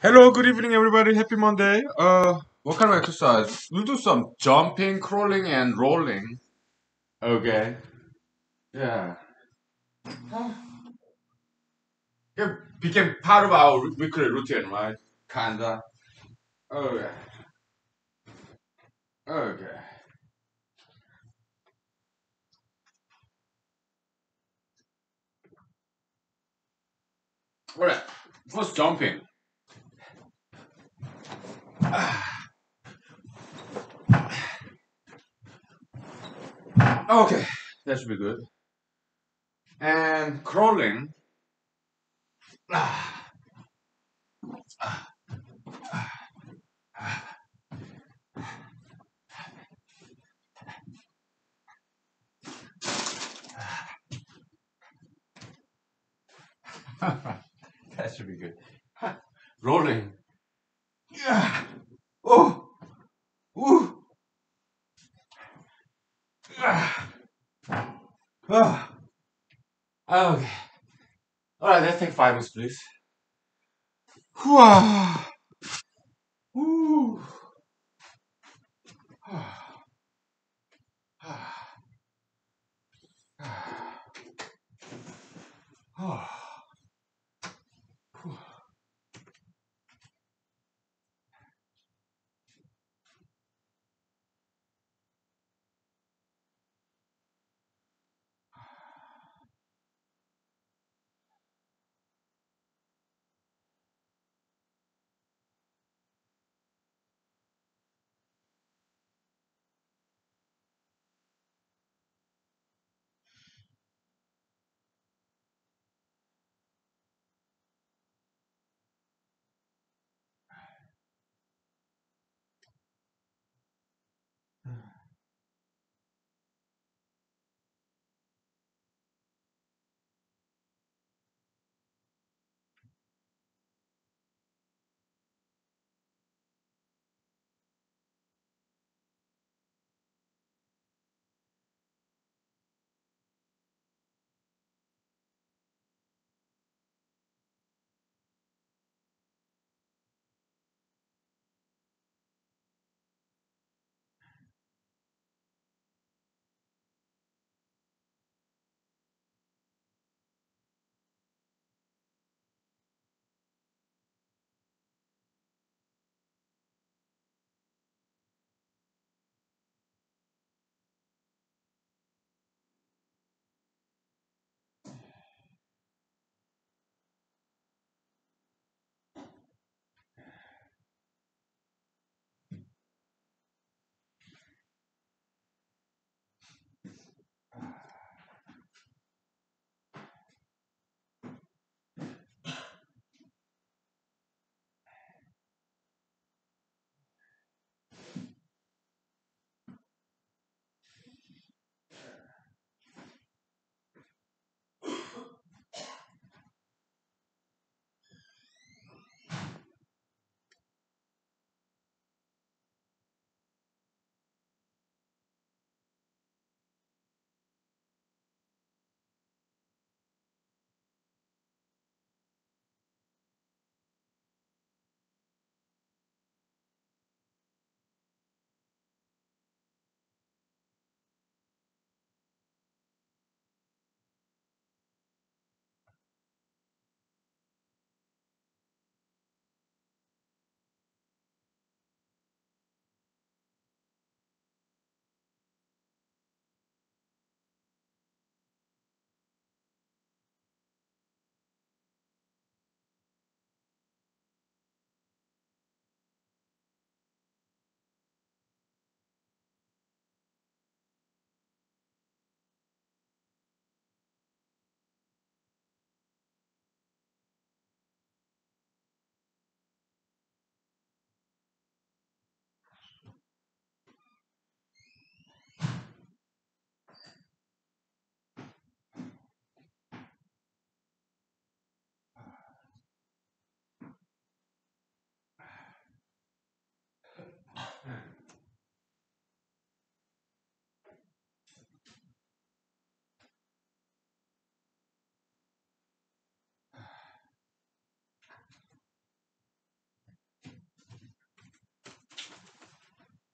Hello, good evening, everybody. Happy Monday. What kind of exercise? We'll do some jumping, crawling, and rolling. Okay. Yeah. It became part of our weekly routine, right? Kinda. Okay. Okay. Alright. First jumping. Okay. That should be good. And crawling. That should be good. Rolling. Yeah. Oh. Ooh. Ah. Ah. Okay. Alright, let's take 5 minutes, please. Whew. Whew.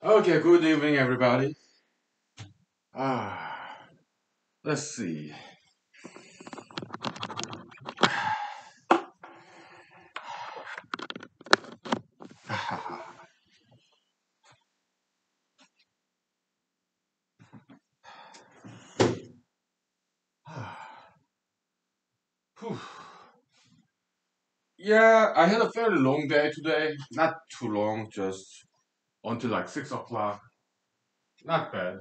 Okay, good evening, everybody. Ah, let's see. Whew. Yeah, I had a fairly long day today. Not too long, just until like 6 o'clock. Not bad.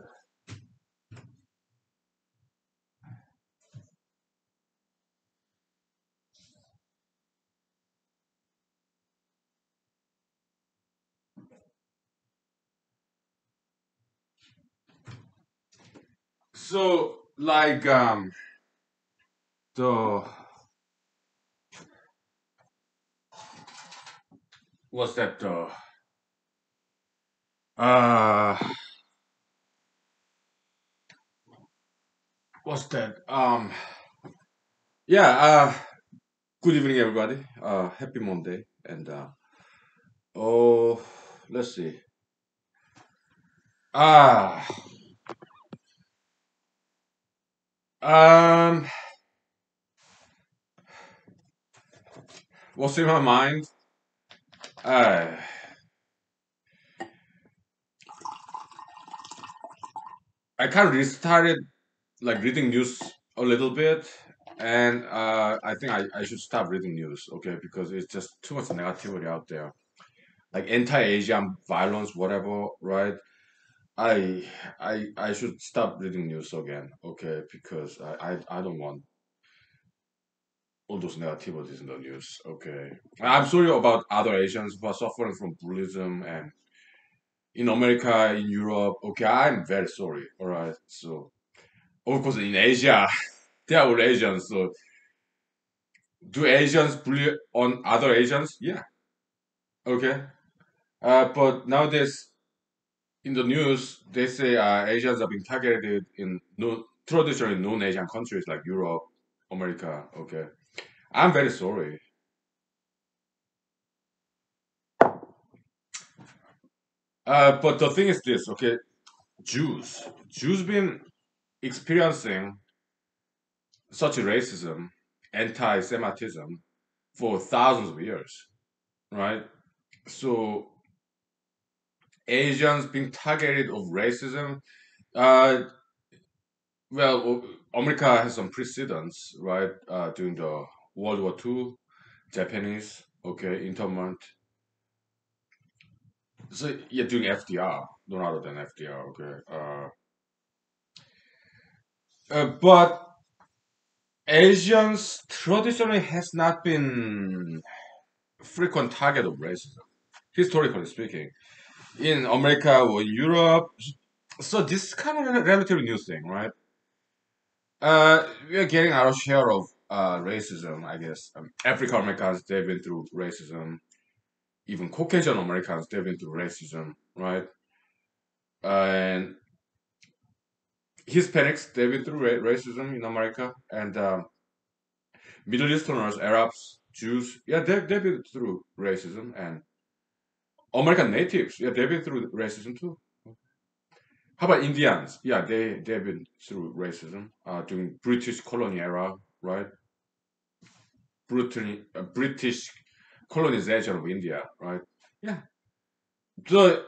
So, like, the what's that? Uh, what's that? Yeah. Good evening, everybody. Happy Monday. And oh, let's see. Ah, um, what's in my mind? Uh, I kind of restarted like reading news a little bit, and I think I should stop reading news, okay, because it's just too much negativity out there, like anti-Asian violence, whatever, right? I I should stop reading news again, okay, because I don't want all those negativities in the news, okay. I'm sorry about other Asians who are suffering from bullyism and in America, in Europe, okay, I'm very sorry, all right. So of course in Asia, they are all Asians, so do Asians bully on other Asians? Yeah. Okay. But nowadays in the news, they say Asians are being targeted in no, traditionally non-Asian countries like Europe, America. Okay. I'm very sorry. But the thing is this, okay? Jews been experiencing such racism, anti-Semitism for thousands of years, right? So Asians being targeted of racism. Uh, Well, America has some precedents, right? During the World War II, Japanese, okay, internment. So yeah, during FDR, none other than FDR, okay. But Asians traditionally has not been frequent target of racism, historically speaking, in America or in Europe. So this is kind of a relatively new thing, right? We are getting our share of racism, I guess. African Americans, they've been through racism. Even Caucasian Americans, they've been through racism, right? And Hispanics, they've been through racism in America. And Middle Easterners, Arabs, Jews, yeah, they've been through racism. And American natives, yeah, they've been through racism too. How about Indians? Yeah, they've been through racism during British colony era, right? British colonization of India, right? Yeah. So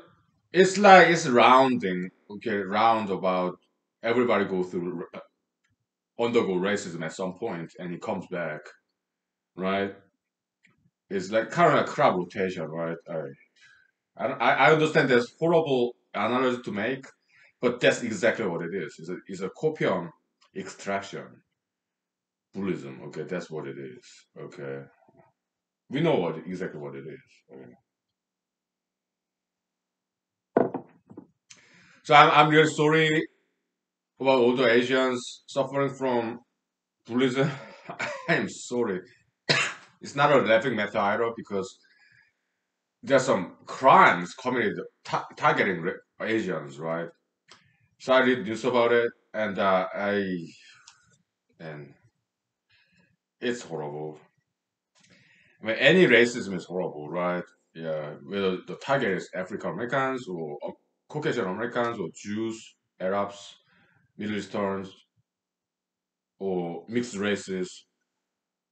it's like it's rounding, okay, roundabout. Everybody go through undergo racism at some point, and it comes back, right? It's like kind of a crab rotation, right? I understand there's horrible analogy to make, but that's exactly what it is. It's a copium extraction, Buddhism. Okay, that's what it is. Okay, we know exactly what it is. Okay. So I'm really sorry about all the Asians suffering from bullying. I'm sorry. It's not a laughing matter either because there's some crimes committed targeting Asians, right? So I read news about it, and and it's horrible. I mean, any racism is horrible, right? Yeah, whether the target is African Americans or Caucasian Americans or Jews, Arabs, Middle Easterns, or mixed races.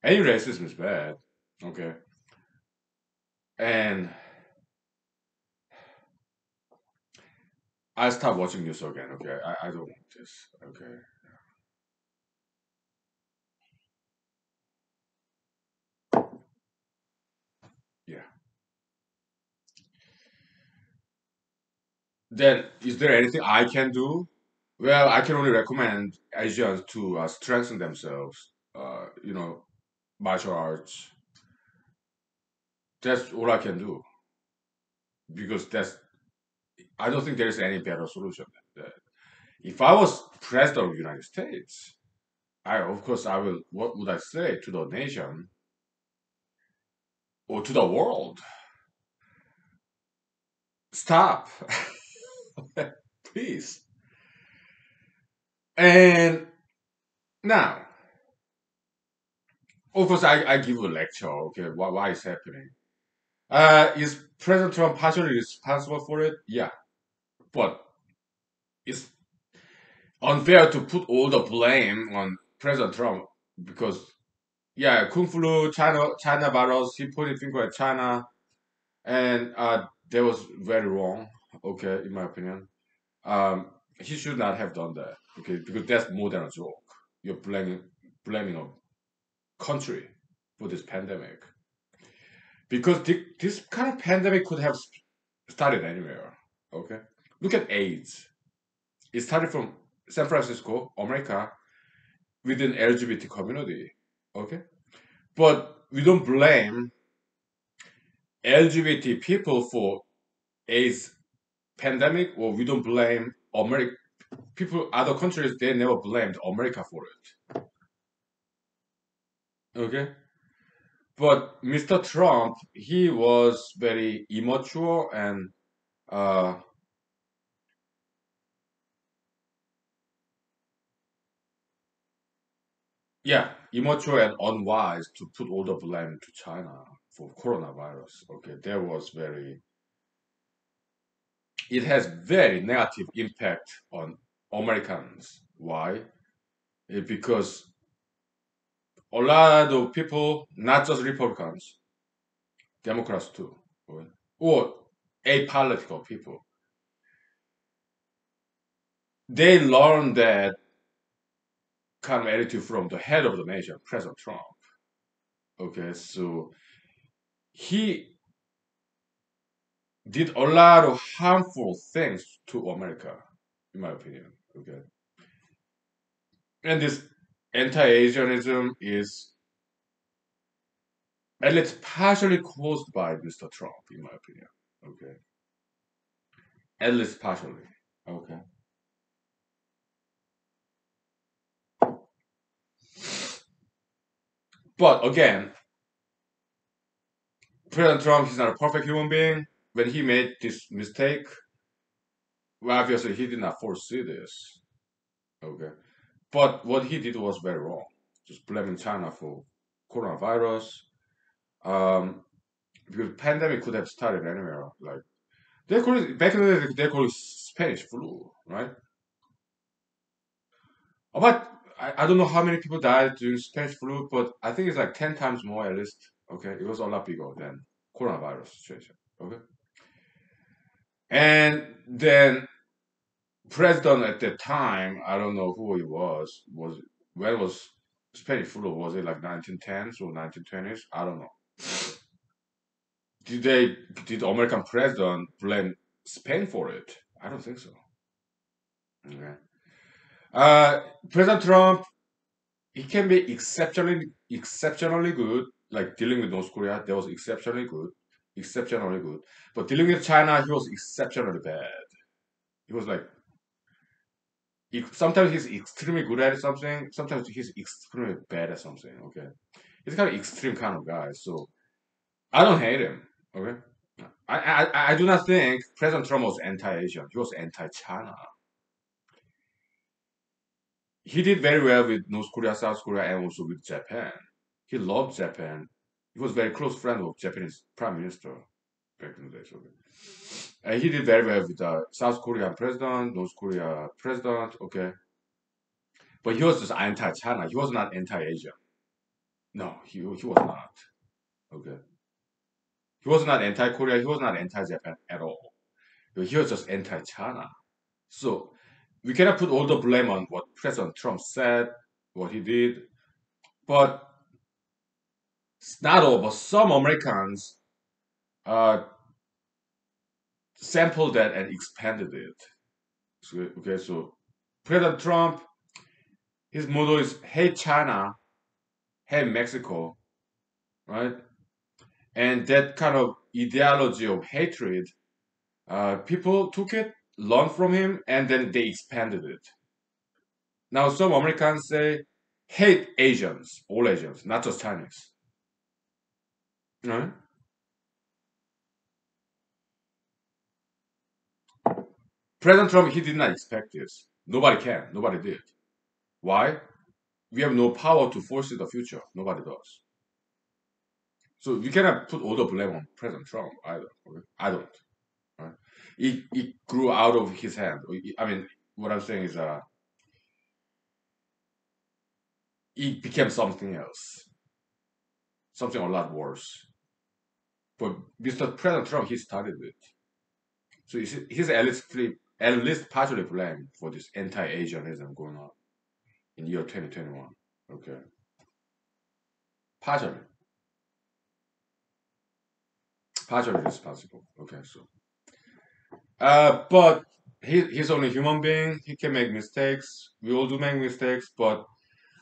Any racism is bad. Okay. And I stopped watching news again. Okay. I don't want this. Okay. Yeah. Then is there anything I can do? Well, I can only recommend Asians to strengthen themselves. Martial arts. That's all I can do because that's. I don't think there is any better solution than that. If I was president of the United States, I of course I will. What would I say to the nation or to the world? Stop, please. And now, of course, I give a lecture. Okay, why is happening? Is President Trump partially responsible for it? Yeah, but it's unfair to put all the blame on President Trump because yeah, Kung Flu, China virus, he pointed finger at China, and that was very wrong. Okay, in my opinion, he should not have done that. Okay, because that's more than a joke. You're blaming a country for this pandemic because this kind of pandemic could have started anywhere. Okay, look at AIDS. It started from San Francisco, America, within LGBT community. Okay, but we don't blame LGBT people for AIDS pandemic, or we don't blame America people. Other countries they never blamed America for it. Okay, but Mr. Trump he was very immature and uh, yeah, immature and unwise to put all the blame to China for coronavirus. Okay, that was very. It has very negative impact on Americans. Why? Because a lot of people, not just Republicans, Democrats too, or apolitical people, they learned that kind of attitude from the head of the nation, President Trump. Okay, so he did a lot of harmful things to America, in my opinion. Okay, and this anti-Asianism is at least partially caused by Mr. Trump, in my opinion. Okay, at least partially. Okay, but again, President Trump is not a perfect human being. When he made this mistake, well, obviously he did not foresee this. Okay, but what he did was very wrong. Just blaming China for coronavirus. Um, because pandemic could have started anywhere. Like they call it back in the day, they call it Spanish flu, right? But I don't know how many people died during Spanish flu, but I think it's like 10 times more at least. Okay, it was a lot bigger than coronavirus situation. Okay, and then president at the time, I don't know who he was when was Spanish flu? Was it like 1910s or 1920s? I don't know. Did they did American president blame Spain for it? I don't think so. Okay. Uh, President Trump, he can be exceptionally good, like dealing with North Korea, that was exceptionally good. But dealing with China, he was exceptionally bad. He was like sometimes he's extremely good at something, sometimes he's extremely bad at something. Okay, he's kind of extreme kind of guy. So I don't hate him. Okay, I do not think President Trump was anti-Asian. He was anti-China. He did very well with North Korea, South Korea, and also with Japan. He loved Japan. He was very close friend of Japanese Prime Minister. back in the days. Okay, and he did very well with the South Korean president, North Korea president. Okay, but he was just anti-China. He was not anti-Asia. No, he was not. Okay, he was not anti-Korea. He was not anti-Japan at all. He was just anti-China. So we cannot put all the blame on what President Trump said, what he did, but it's not all. But some Americans uh, sampled that and expanded it. Okay, so President Trump, his motto is "Hate China, hate Mexico," right? And that kind of ideology of hatred, people took it, learned from him, and then they expanded it. Now some Americans say hate Asians, all Asians, not just Chinese. Right? President Trump, he did not expect this. Nobody can. Nobody did. Why? We have no power to foresee the future. Nobody does. So you cannot put all the blame on President Trump either. Okay? I don't. Right? It grew out of his hand. I mean, what I'm saying is, it became something else, something a lot worse. But Mr. President Trump, he started it. So he's at least partially blamed for this anti-Asianism going on in year 2021. Okay, partially, partially responsible. Okay, so but he's only a human being. He can make mistakes. We all do make mistakes. But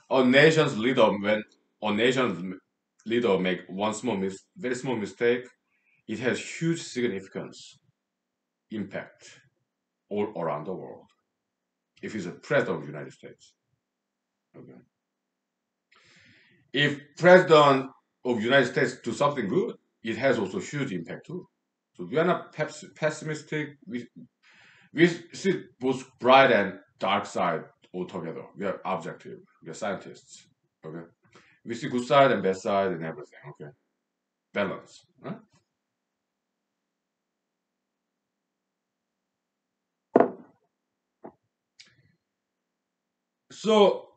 a nation's leader, when a nation's leader make one very small mistake, it has huge significance, impact all around the world. If he's a president of the United States, okay. If president of the United States do something good, it has also huge impact too. So we are not pessimistic. We see both bright and dark side all together. We are objective. We are scientists. Okay. We see good side and bad side and everything. Okay. Balance. Huh? So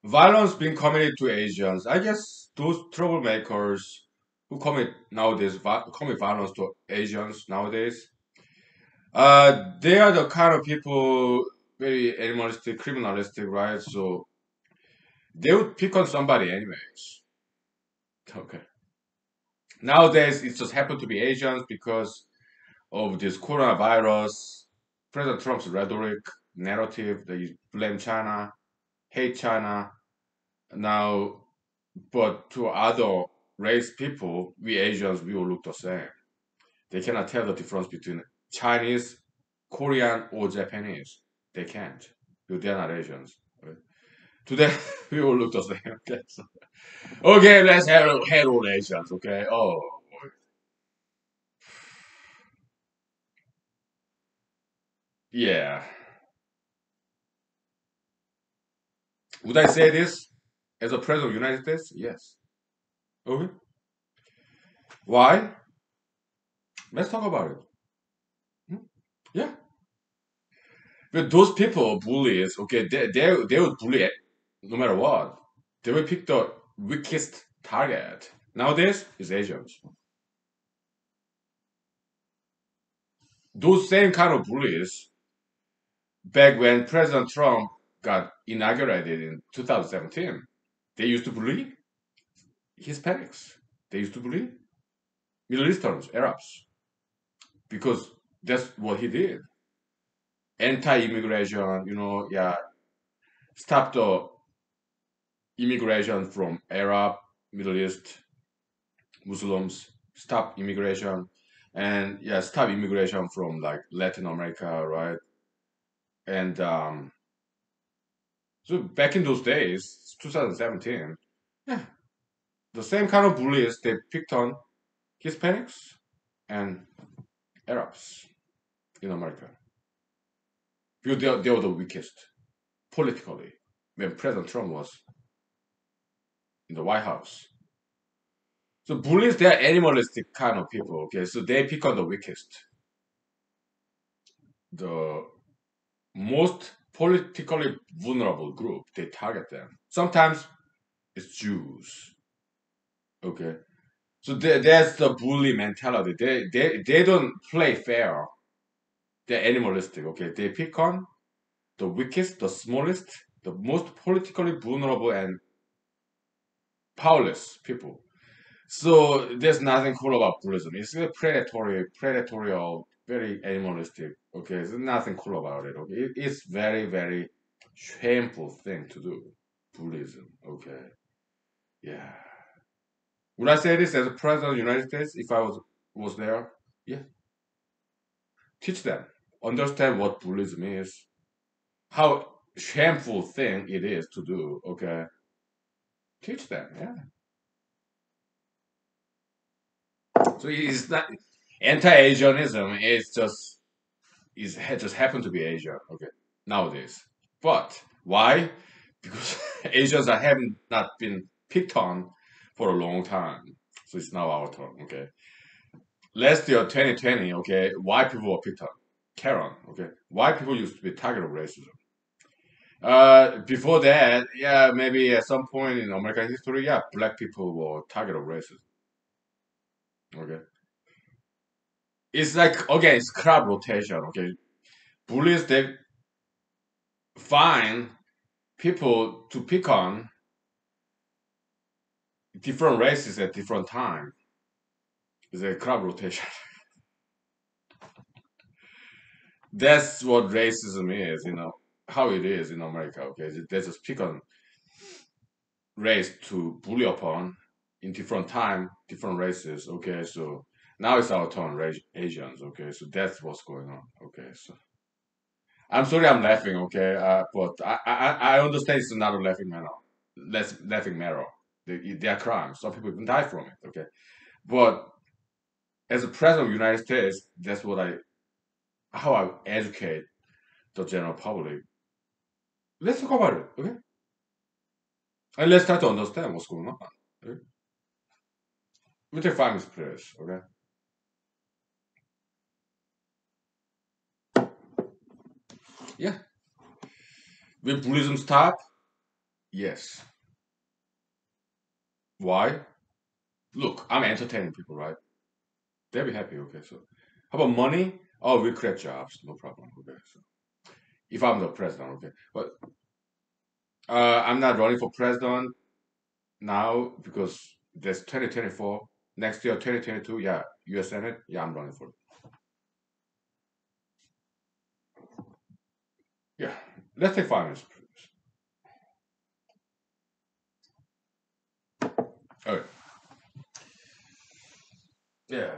violence being committed to Asians, I guess those troublemakers who commit violence to Asians nowadays, they are the kind of people very animalistic, criminalistic, right? So they would pick on somebody anyways. Okay. Nowadays, it just happened to be Asians because of this coronavirus, President Trump's rhetoric, narrative that you blame China, hate China. Now, but to other race people, we Asians, we all look the same. They cannot tell the difference between Chinese, Korean, or Japanese. They can't. Because they're not Asians. Right? To them, we all look the same. Okay, so, okay, let's have all Asians. Okay. Oh, yeah. Would I say this as a president of the United States? Yes. Okay. Why? Let's talk about it. Hmm? Yeah. But those people, bullies, okay, they would bully no matter what. They will pick the weakest target. Nowadays, it's Asians. Those same kind of bullies, back when President Trump got inaugurated in 2017, they used to bully Hispanics. They used to bully Middle Easterns, Arabs, because that's what he did. Anti-immigration, yeah, stop the immigration from Arab, Middle East, Muslims, stop immigration, and yeah, stop immigration from like Latin America, right? And so back in those days, 2017, yeah, the same kind of bullies they picked on Hispanics and Arabs in America because they were the weakest politically when President Trump was in the White House. So bullies, they're animalistic kind of people. Okay, so they pick on the weakest, the most politically vulnerable group. They target them. Sometimes it's Jews. Okay, so there's the bully mentality. They don't play fair. They're animalistic. Okay, they pick on the weakest, the smallest, the most politically vulnerable and powerless people. So there's nothing cool about Buddhism. It's a predatorial, very animalistic. Okay, there's nothing cool about it. Okay, it's very, very shameful thing to do. Buddhism. Okay, yeah. Would I say this as a president of the United States if I was there? Yeah. Teach them, understand what Buddhism is, how shameful thing it is to do. Okay, teach them. Yeah. So it's not anti-Asianism. It's just just happen to be Asia. Okay, nowadays. But why? Because Asians are haven't not been picked on for a long time. So it's now our turn. Okay, last year 2020. Okay, white people were picked on. Karen. Okay, white people used to be target of racism. Before that, yeah, maybe at some point in American history, yeah, black people were target of racism. Okay, it's like again, it's crab rotation. Okay, bullies they find people to pick on different races at different time. It's a crab rotation. That's what racism is, how it is in America. Okay, they just pick on race to bully upon in different time, different races. Okay, so now it's our turn, Asians. Okay, so that's what's going on. Okay, so I'm sorry I'm laughing. Okay, but I understand it's not a laughing matter. That's laughing matter. They are crimes. Some people even die from it. Okay, but as a president of the United States, that's what I how I educate the general public. Let's talk about it, okay? And let's try to understand what's going on. Okay? We take 5 minutes, please, okay? Yeah. Will Buddhism stop? Yes. Why? Look, I'm entertaining people, right? They'll be happy, okay? So, how about money? Oh, we'll create jobs, no problem, okay? So, if I'm the president, okay? But I'm not running for president now because there's 2024. Next year, 2022, yeah, US Senate, yeah, I'm running for it. Yeah. Let's take 5 minutes, please. Okay. Yeah.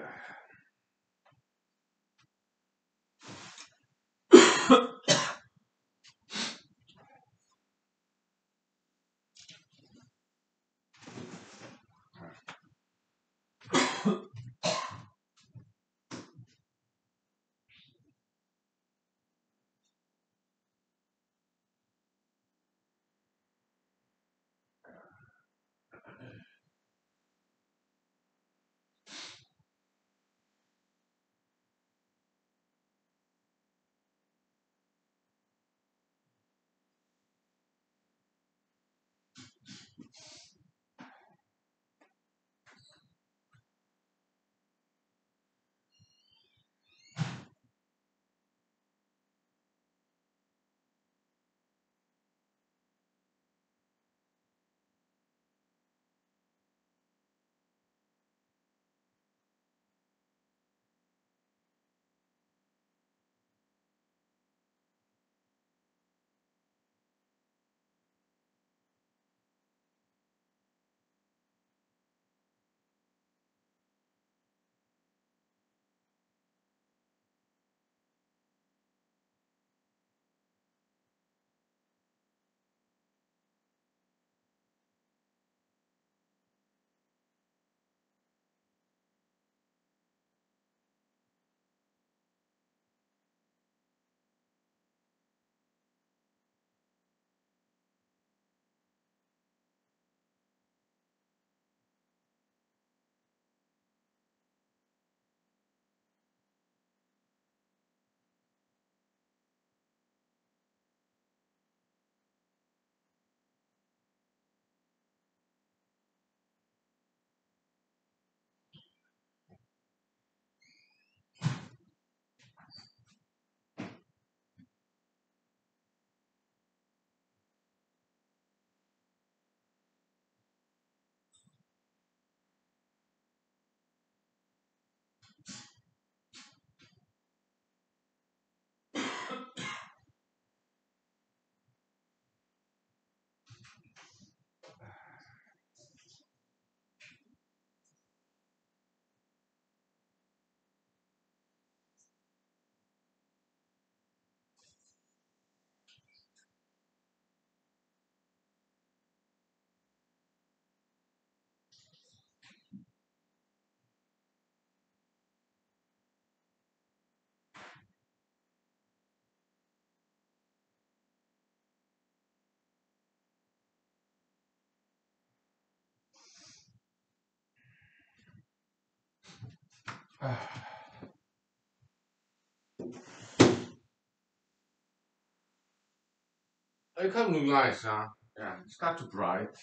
It kind of look nice, huh? Yeah, it's not too bright.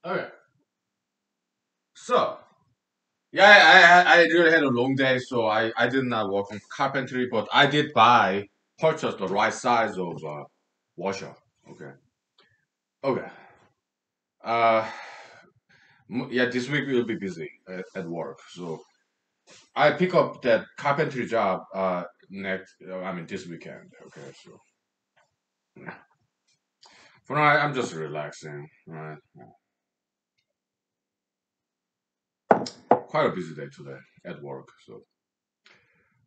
Okay, so yeah, I really had a long day, so I did not work on carpentry, but I did purchase the right size of washer. Okay, okay. Uh, yeah, this week we'll be busy at work, so I pick up that carpentry job next. I mean this weekend. Okay, so yeah. For now I'm just relaxing. Right, quite a busy day today at work. So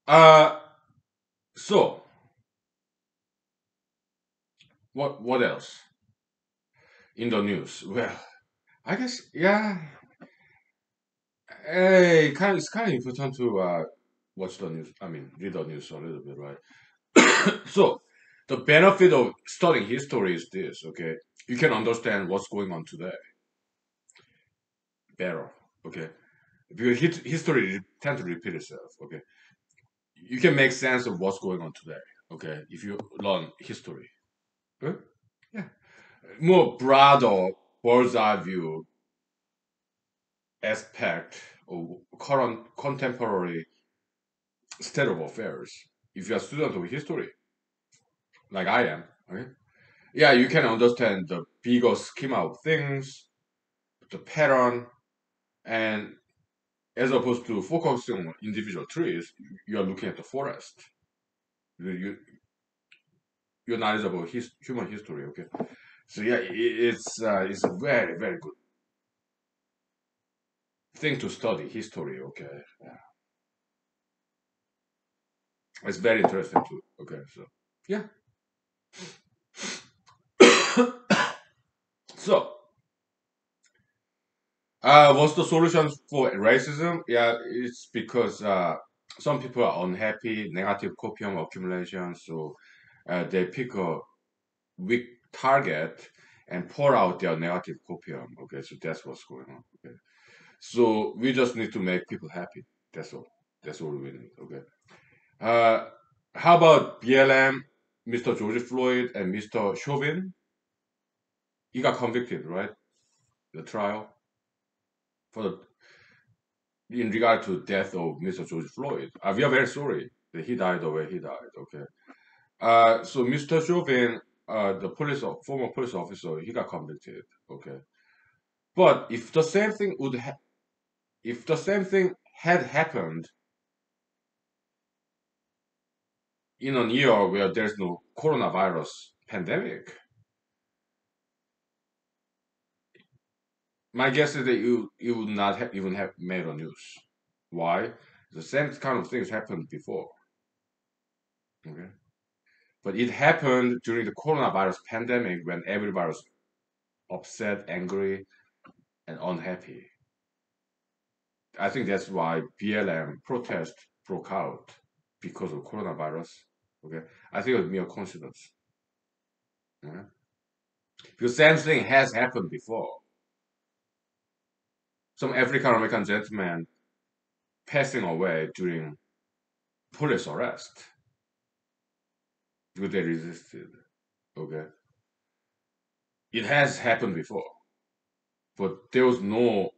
uh, so what else in the news? Well, I guess yeah. It's kind of important to watch the news. I mean, read the news a little bit, right? So, the benefit of studying history is this. Okay, you can understand what's going on today better. Okay, because history tend to repeat itself. Okay, you can make sense of what's going on today. Okay, if you learn history. Good. Yeah, more broader bird's eye view aspect of current contemporary state of affairs. If you're a student of history, like I am, okay? Yeah, you can understand the bigger schema of things, the pattern, and as opposed to focusing on individual trees, you are looking at the forest. You, your knowledge about human history, okay? So yeah, it's a very very good thing to study history, okay? Yeah, it's very interesting too. Okay, so yeah, so what's the solution for racism? Yeah, it's because some people are unhappy, negative copium accumulation, so they pick a weak target and pour out their negative copium. Okay, so that's what's going on. Okay, so we just need to make people happy. That's all. That's all we need. Okay. Uh, how about BLM, Mr. George Floyd, and Mr. Chauvin? He got convicted, right? The trial for the in regard to death of Mr. George Floyd. We are very sorry that he died the way he died. Okay. So Mr. Chauvin, the former police officer, he got convicted. Okay. But if the same thing had happened in a year where there's no coronavirus pandemic, my guess is that you would not have even have made a news. Why? The same kind of things happened before. Okay. But it happened during the coronavirus pandemic when everybody was upset, angry, and unhappy. I think that's why BLM protest broke out because of coronavirus. Okay, I think it was mere coincidence. Yeah? Because same thing has happened before. Some African American gentleman passing away during police arrest because they resisted. Okay, it has happened before, but there was no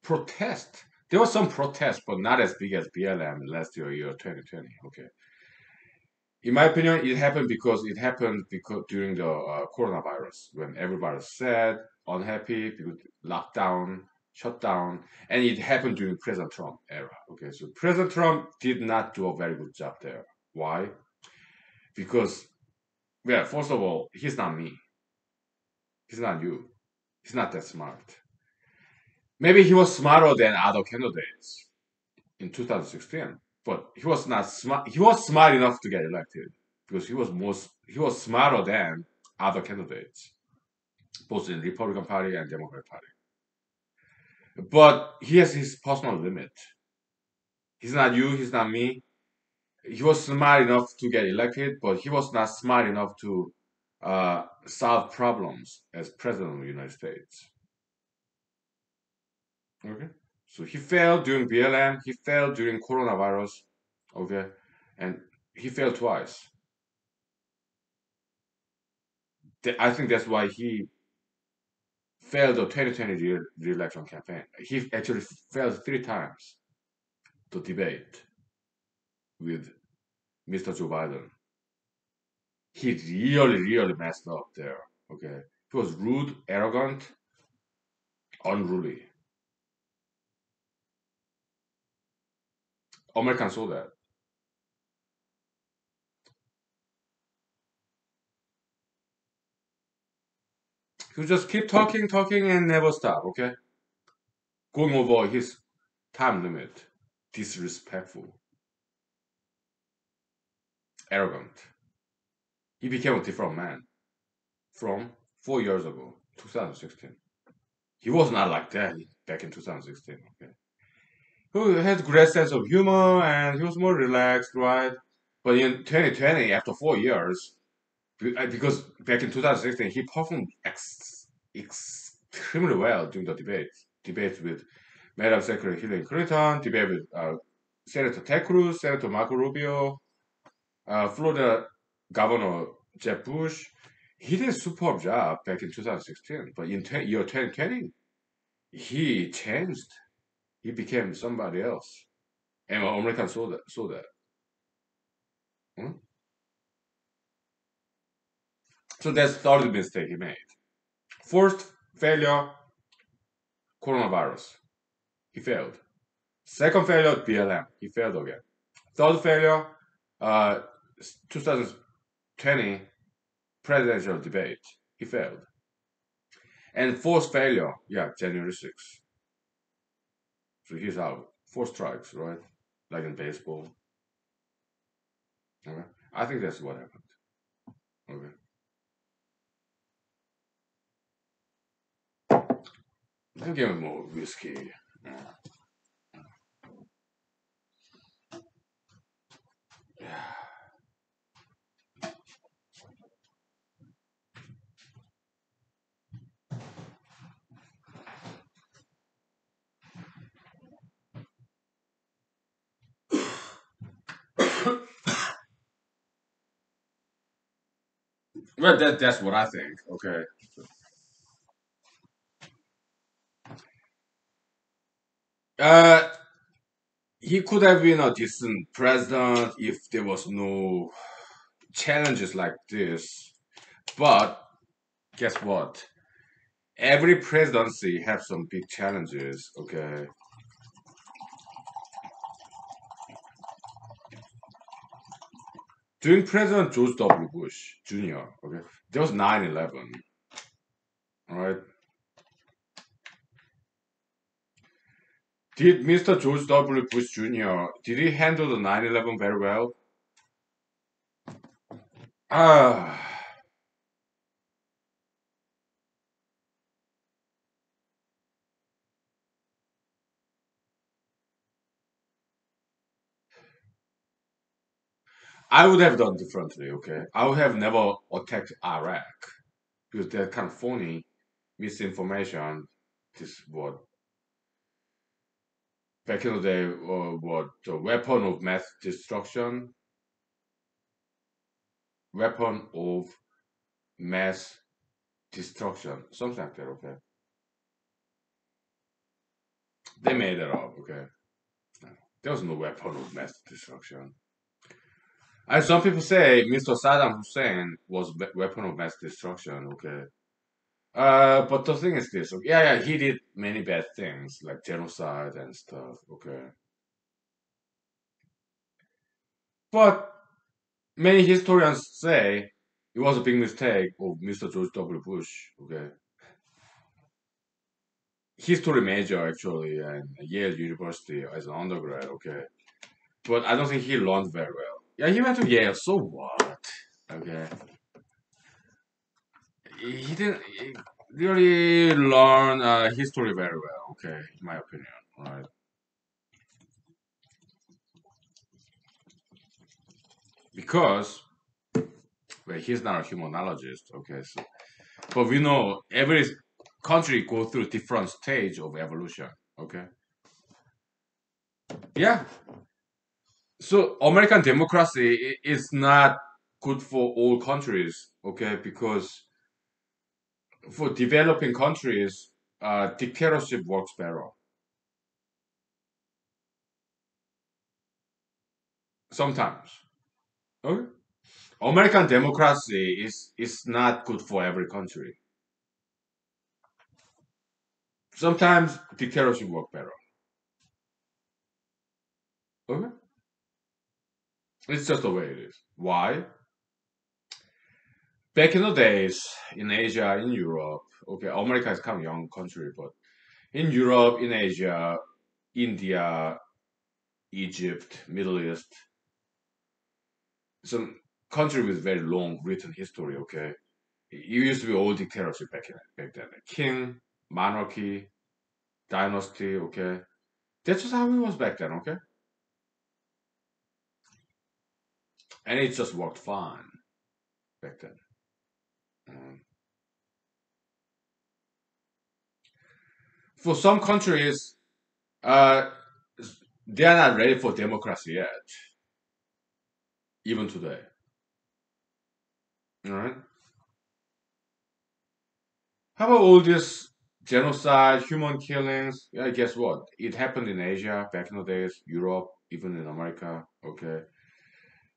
protest. There was some protest, but not as big as BLM last year 2020. Okay, in my opinion, it happened because during the coronavirus when everybody was sad, unhappy, because lockdown, shutdown, and it happened during President Trump era. Okay, so President Trump did not do a very good job there. Why? Because well, first of all, he's not me. He's not you. He's not that smart. Maybe he was smarter than other candidates in 2016, but he was not smart. He was smart enough to get elected because he was smarter than other candidates, both in Republican Party and Democrat Party. But he has his personal limit. He's not you. He's not me. He was smart enough to get elected, but he was not smart enough to solve problems as president of the United States. Okay. So he failed during BLM, he failed during coronavirus, okay, and he failed twice. I think that's why he failed the 2020 re-election campaign. He actually failed 3 times to debate with Mr. Joe Biden. He really, really messed up there. Okay, he was rude, arrogant, unruly. Americans saw that. He would just keep talking, talking, and never stop. Okay, going over his time limit. Disrespectful, arrogant. He became a different man from 4 years ago, 2016. He was not like that back in 2016. Okay, he had great sense of humor and he was more relaxed, right? But in 2020, after 4 years, because back in 2016 he performed extremely well during the debates with Madam Secretary Hillary Clinton, debate with Senator Ted Cruz, Senator Marco Rubio, Florida Governor Jeb Bush. He did a superb job back in 2016, but in year 2020, he changed. He became somebody else, and Americans saw that. Saw that. Hmm? So that's the third mistake he made. First failure, coronavirus. He failed. Second failure, BLM. He failed again. Third failure, uh, 2020 presidential debate. He failed. And fourth failure, yeah, January 6th. So he's out. Four strikes, right? Like in baseball. Okay. I think that's what happened. Okay. Then give him more whiskey. Yeah. Well, that's what I think. Okay. Uh, he could have been a decent president if there was no challenges like this. But guess what? Every presidency have some big challenges. Okay. During President George W. Bush Jr., okay, there was 9/11. All right. Did Mr. George W. Bush Jr. did he handle the 9/11 very well? Ah, I would have done differently. Okay, I would have never attacked Iraq because they're kind of phony misinformation. This what back in the day, what the weapon of mass destruction, weapon of mass destruction, something like that. Okay, they made it up. Okay, there was no weapon of mass destruction. And some people say Mr. Saddam Hussein was weapon of mass destruction. Okay, but the thing is this. Okay, yeah, yeah, he did many bad things like genocide and stuff. Okay, but many historians say it was a big mistake of Mr. George W. Bush. Okay, history major actually, and Yale University as an undergrad. Okay, but I don't think he learned very well. Yeah, he went to Yale. So what? Okay, he didn't really learn history very well. Okay, in my opinion, right? Because well, he's not a humanologist. Okay, so but we know every country go through different stage of evolution. Okay, Yeah. So American democracy is not good for all countries, okay? Because for developing countries, dictatorship works better. Sometimes. Okay? American democracy is not good for every country. Sometimes dictatorship work better. Okay? It's just the way it is. Why? Back in the days, in Asia, in Europe, okay, America is kind of young country, but in Europe, in Asia, India, Egypt, Middle East, some country with very long written history, okay? It used to be all dictatorship back then. King, monarchy, dynasty, okay? That's just how it was back then, okay? And it just worked fine back then. Mm. For some countries, uh, they are not ready for democracy yet, even today. All right. How about all this genocide, human killings? Yeah, guess what? It happened in Asia back in the days, Europe, even in America. Okay,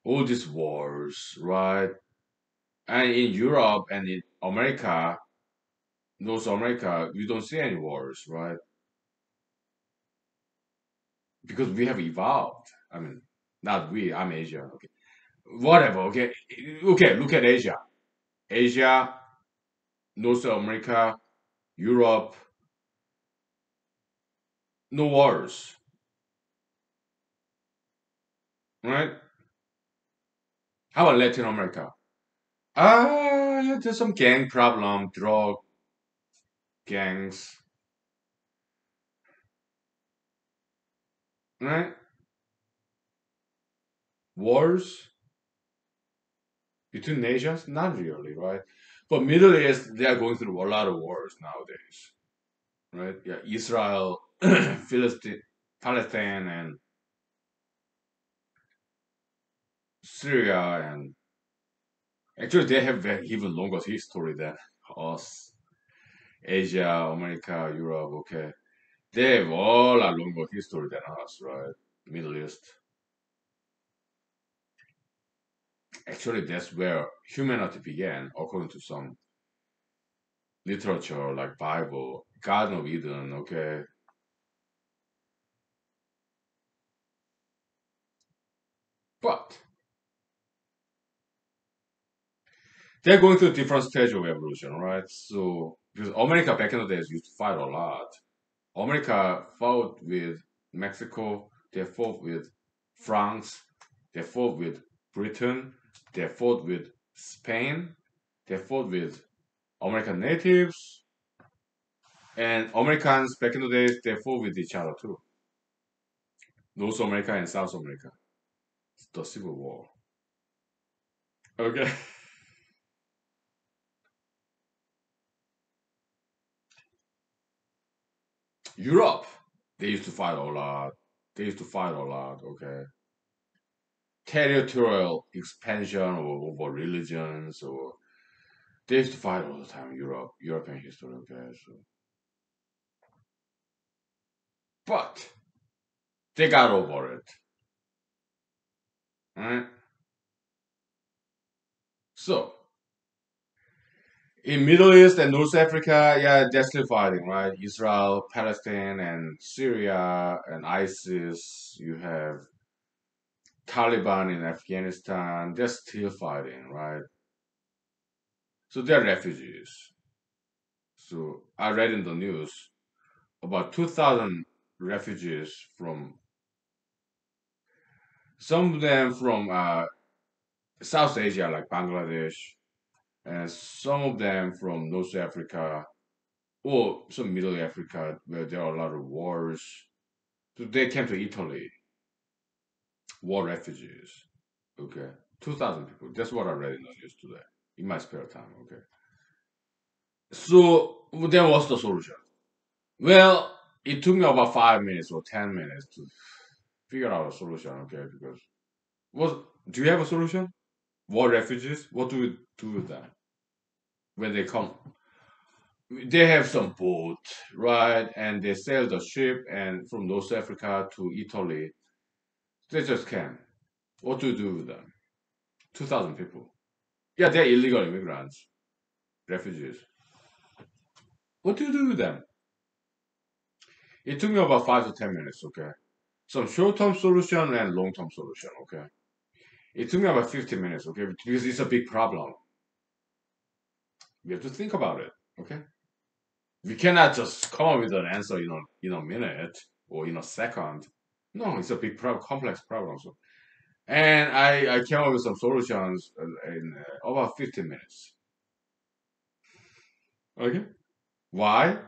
all these wars, right? And in Europe and in America, North America, you don't see any wars, right? Because we have evolved. I mean, not we. I'm Asia. Okay, whatever. Okay, okay. Look at Asia. Asia, North America, Europe, no wars, right? How about Latin America? Yeah, there's some gang problem, drug gangs, right? Wars between nations, not really, right? But Middle East, they are going through a lot of wars nowadays, right? Yeah, Israel, Philistine, Palestine, and Syria, and actually they have even longer history than us. Asia, America, Europe, okay. They have all a longer history than us, right? Middle East. Actually, that's where humanity began, according to some literature like Bible, Garden of Eden, okay. But they're going through different stage of evolution, right? So because America back in the days used to fight a lot. America fought with Mexico, they fought with France, they fought with Britain, they fought with Spain, they fought with American natives, and Americans back in the days they fought with each other too. North America and South America. The Civil War. Okay. Europe, they used to fight a lot. They used to fight a lot, okay. Territorial expansion or over religions or they used to fight all the time, European history, okay. So but they got over it. Right? So in Middle East and North Africa, yeah, they're still fighting, right? Israel, Palestine, and Syria and ISIS. You have Taliban in Afghanistan. They're still fighting, right? So they're refugees. So I read in the news about 2,000 refugees from some of them from South Asia, like Bangladesh, and some of them from North Africa or some Middle Africa where there are a lot of wars. So they came to Italy, war refugees. Okay, 2,000 people. That's what I read in the news today in my spare time. Okay, so then what's the solution? Well, it took me about 5 minutes or 10 minutes to. figure out a solution, okay? Because what do you have a solution? War refugees? What do we do with them when they come? They have some boat, right? And they sail the ship and from North Africa to Italy. They just came. What do you do with them? 2,000 people. Yeah, they're illegal immigrants, refugees. What do you do with them? It took me about 5 to 10 minutes, okay? Some short-term solution and long-term solution, okay? It took me about 15 minutes, okay? Because it's a big problem. We have to think about it, okay? We cannot just come up with an answer in a minute or in a second. No, it's a big problem, complex problem. So, and I came up with some solutions in about 15 minutes. Okay, why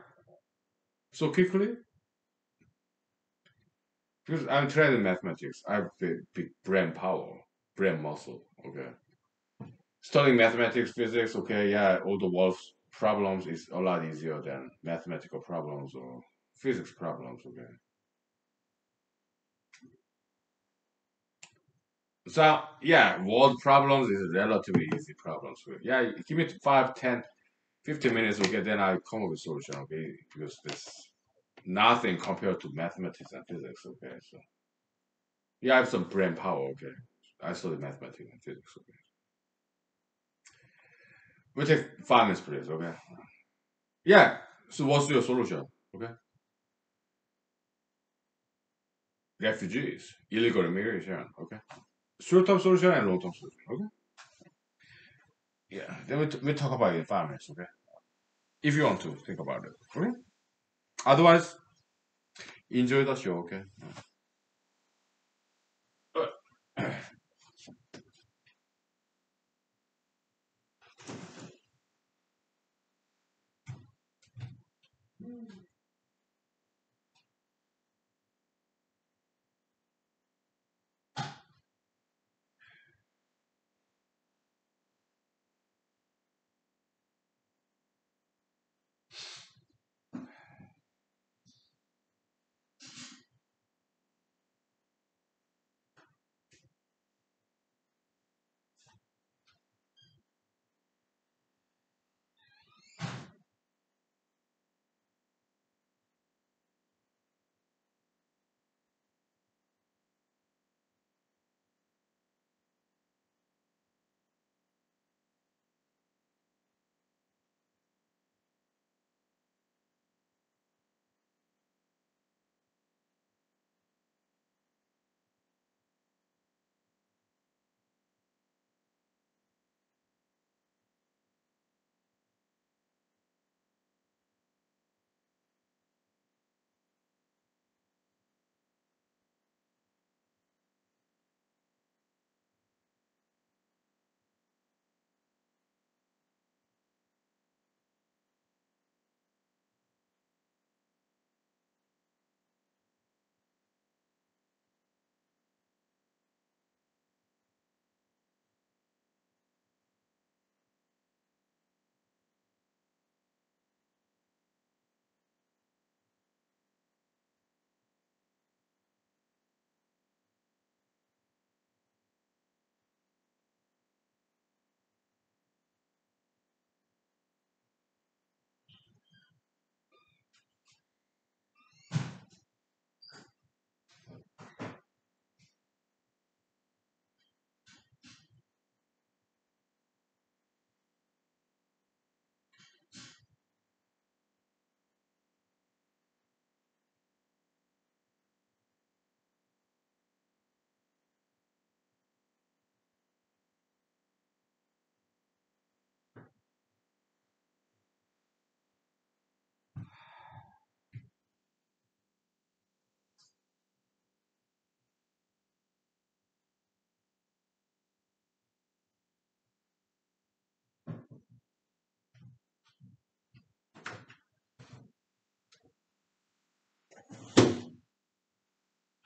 so quickly? Because I'm trained in mathematics. I have big brain power, brain muscle. Okay, studying mathematics, physics. Okay, yeah, all the world's problems is a lot easier than mathematical problems or physics problems. Okay. So yeah, world problems is relatively easy problems. Yeah, give me 5, 10, 15 minutes, okay, then I come up with a solution, okay? Because there's nothing compared to mathematics and physics, okay? So yeah, I have some brain power, okay? I study mathematics and physics, okay? We take 5 minutes, please, okay? Yeah. So what's your solution? Okay? Refugees, illegal immigration, okay? Short-term solution and long-term solution, okay? Yeah. Then we talk about it in 5 minutes, okay? If you want to think about it, okay? Otherwise, enjoy the show, okay?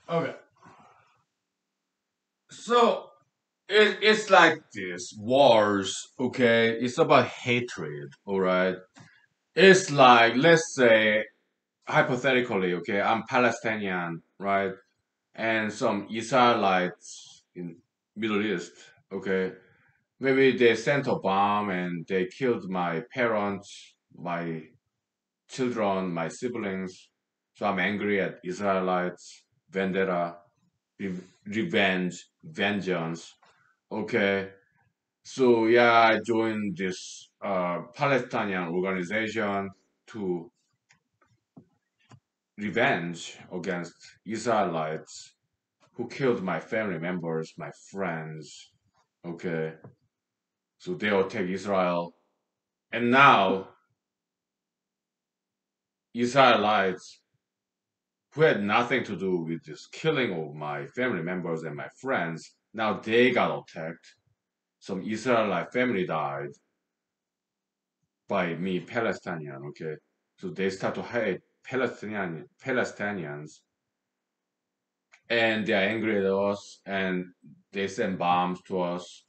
Okay. So it's like this wars, okay? It's about hatred, all right? It's like, let's say, hypothetically, okay, I'm Palestinian, right? and some Israelites in Middle East. Okay, maybe they sent a bomb and they killed my parents, my children, my siblings. So I'm angry at Israelites, vendetta, revenge, vengeance. Okay, so yeah, I joined this Palestinian organization to revenge against Israelites who killed my family members, my friends. Okay, so they attack Israel, and now Israelites who had nothing to do with this killing of my family members and my friends, now they got attacked. Some Israelite family died by me, Palestinian. Okay, so they start to hate Palestinians, and they are angry at us, and they send bombs to us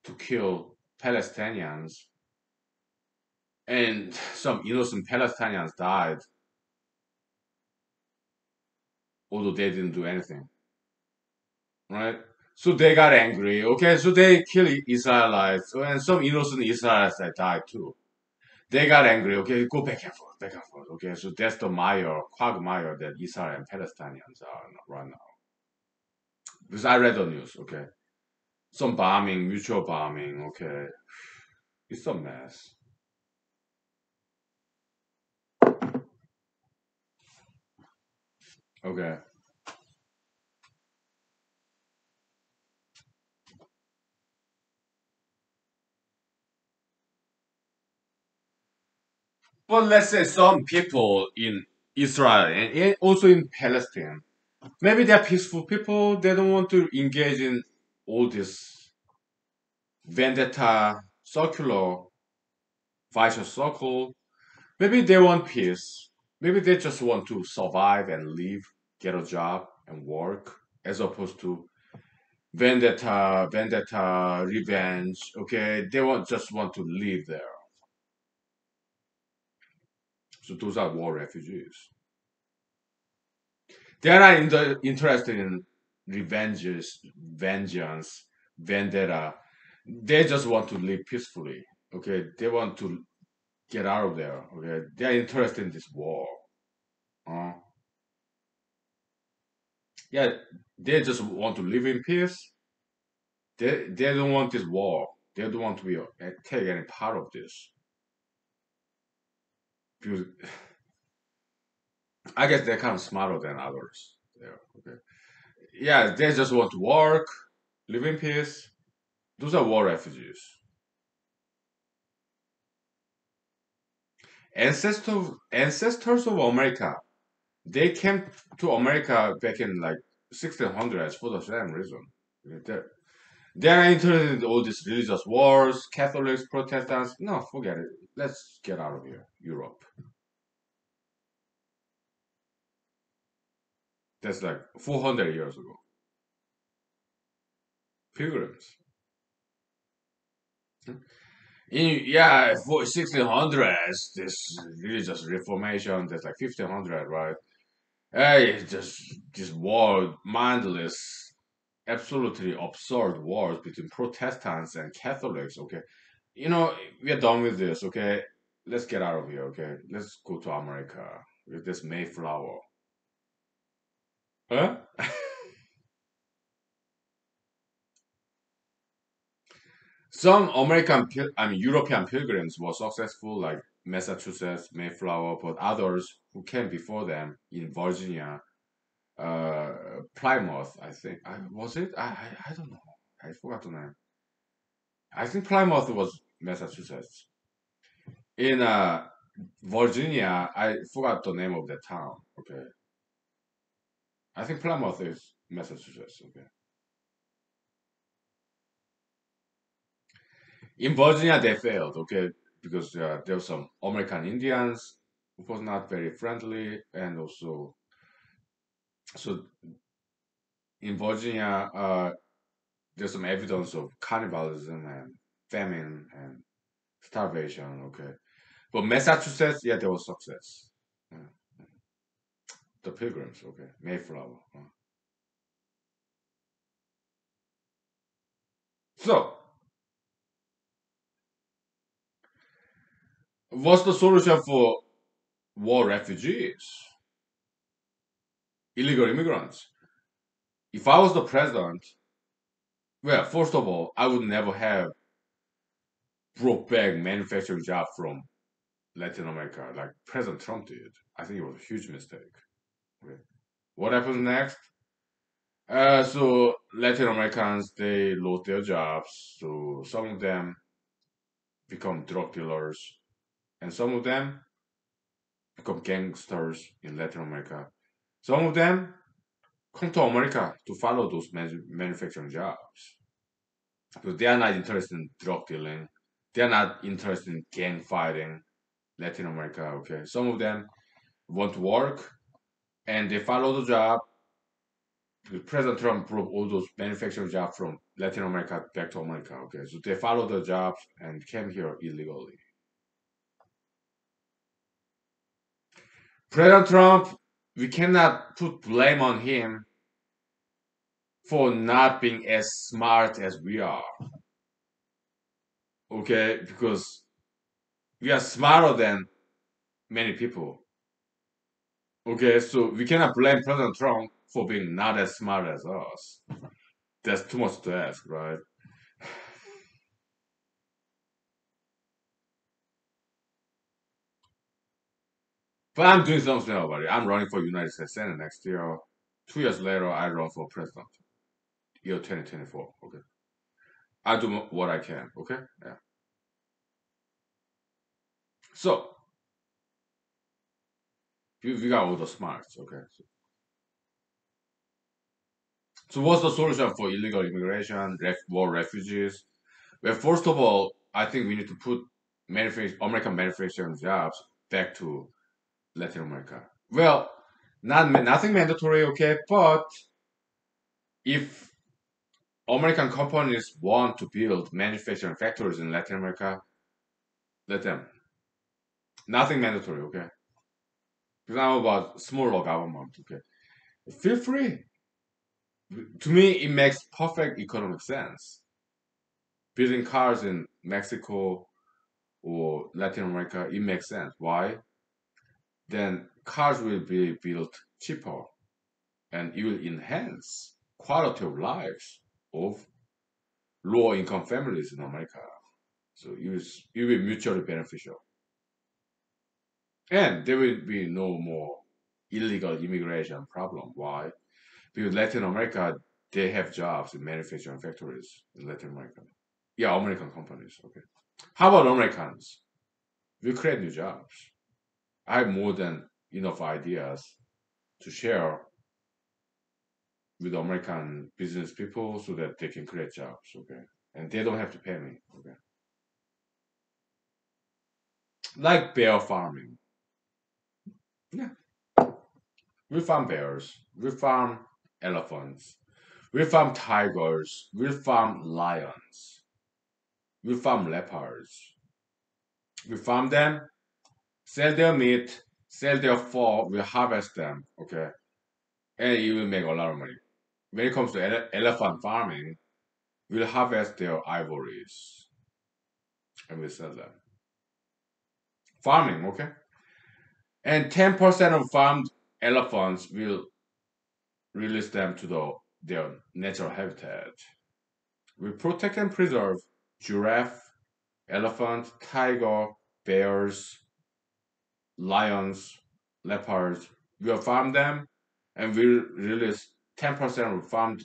to kill Palestinians, and some innocent Palestinians died, although they didn't do anything, right? So they got angry. Okay, so they kill Israelites, and some innocent Israelites that died too. They got angry. Okay, go back and forth, back and forth. Okay, so that's the quagmire that Israel and Palestinians are right now. Because I read the news. Okay, some bombing, mutual bombing. Okay, it's a mess. Okay, but let's say some people in Israel and also in Palestine, maybe they're peaceful people. They don't want to engage in all this vendetta, circular, vicious circle. Maybe they want peace. Maybe they just want to survive and live, get a job and work, as opposed to vendetta, revenge. Okay, they want just want to live there. So those are war refugees. They're not interested in revenges, vengeance, vendetta. They just want to live peacefully. Okay, they want to get out of there. Okay, they're interested in this war. Uh, yeah, they just want to live in peace. They don't want this war. They don't want to be take any part of this. Because I guess they're kind of smarter than others. There. Okay. Yeah, they just want to work, live in peace. Those are war refugees. Ancestors of America. They came to America back in like 1600s for the same reason. They're, they're not interested in all these religious wars, Catholics, Protestants. No, forget it. Let's get out of here. Europe. That's like 400 years ago. Pilgrims. Yeah, for 1600s, this religious reformation, that's like 1500, right? Hey, just this war, mindless, absolutely absurd wars between Protestants and Catholics. Okay, you know we are done with this. Okay, let's get out of here. Okay, let's go to America with this Mayflower. Huh? Some European pilgrims were successful, like Massachusetts, Mayflower, but others who came before them in Virginia, Plymouth, I think. Was it? I don't know. I forgot the name. I think Plymouth was Massachusetts. In Virginia, I forgot the name of the town. Okay, I think Plymouth is Massachusetts. Okay, in Virginia they failed. Okay, because there were some American Indians who was not very friendly, and also so in Virginia, there's some evidence of cannibalism and famine and starvation. Okay, but Massachusetts, yeah, there was success. Yeah. The Pilgrims. Okay, Mayflower. So, what's the solution for war refugees, illegal immigrants? If I was the president, well, first of all, I would never have brought back manufacturing jobs from Latin America like President Trump did. I think it was a huge mistake. Okay. What happens next? So Latin Americans they lost their jobs. So some of them become drug dealers, and some of them become gangsters in Latin America. Some of them come to America to follow those manufacturing jobs. So they are not interested in drug dealing. They are not interested in gang fighting. Latin America, okay. Some of them want to work and they follow the job. President Trump brought all those manufacturing jobs from Latin America back to America, okay. So they follow the jobs and came here illegally. President Trump, we cannot put blame on him for not being as smart as we are, okay? Because we are smarter than many people. Okay, so we cannot blame President Trump for being not as smart as us. That's too much to ask, right? But I'm doing something about it. I'm running for United States Senate next year. 2 years later, I run for president. Year 2024. Okay, I do what I can. Okay, yeah. So we got all the smarts. Okay, so what's the solution for illegal immigration, war refugees? Well, first of all, I think we need to put American manufacturing jobs back to Latin America. Well, nothing mandatory, okay, but if American companies want to build manufacturing factories in Latin America, let them. Nothing mandatory, okay. Because I'm about smaller government, okay. Feel free. To me, it makes perfect economic sense. Building cars in Mexico or Latin America, it makes sense. Why? Then cars will be built cheaper and it will enhance quality of lives of lower income families in America. So it will be mutually beneficial. And there will be no more illegal immigration problem. Why? Because Latin America, they have jobs in manufacturing factories in Latin America. Yeah, American companies. Okay. How about Americans? We create new jobs. I have more than enough ideas to share with American business people so that they can create jobs. Okay. And they don't have to pay me. Okay. Like bear farming. Yeah. We farm bears. We farm elephants. We farm tigers. We farm lions. We farm leopards. We farm them, sell their meat, sell their fur. We harvest them. Okay. And you will make a lot of money. When it comes to elephant farming, we'll harvest their ivories and we sell them. Farming, okay? And 10% of farmed elephants will release them to their natural habitat. We protect and preserve giraffe, elephant, tiger, bears, lions, leopards. We'll farm them and we'll release 10% of farmed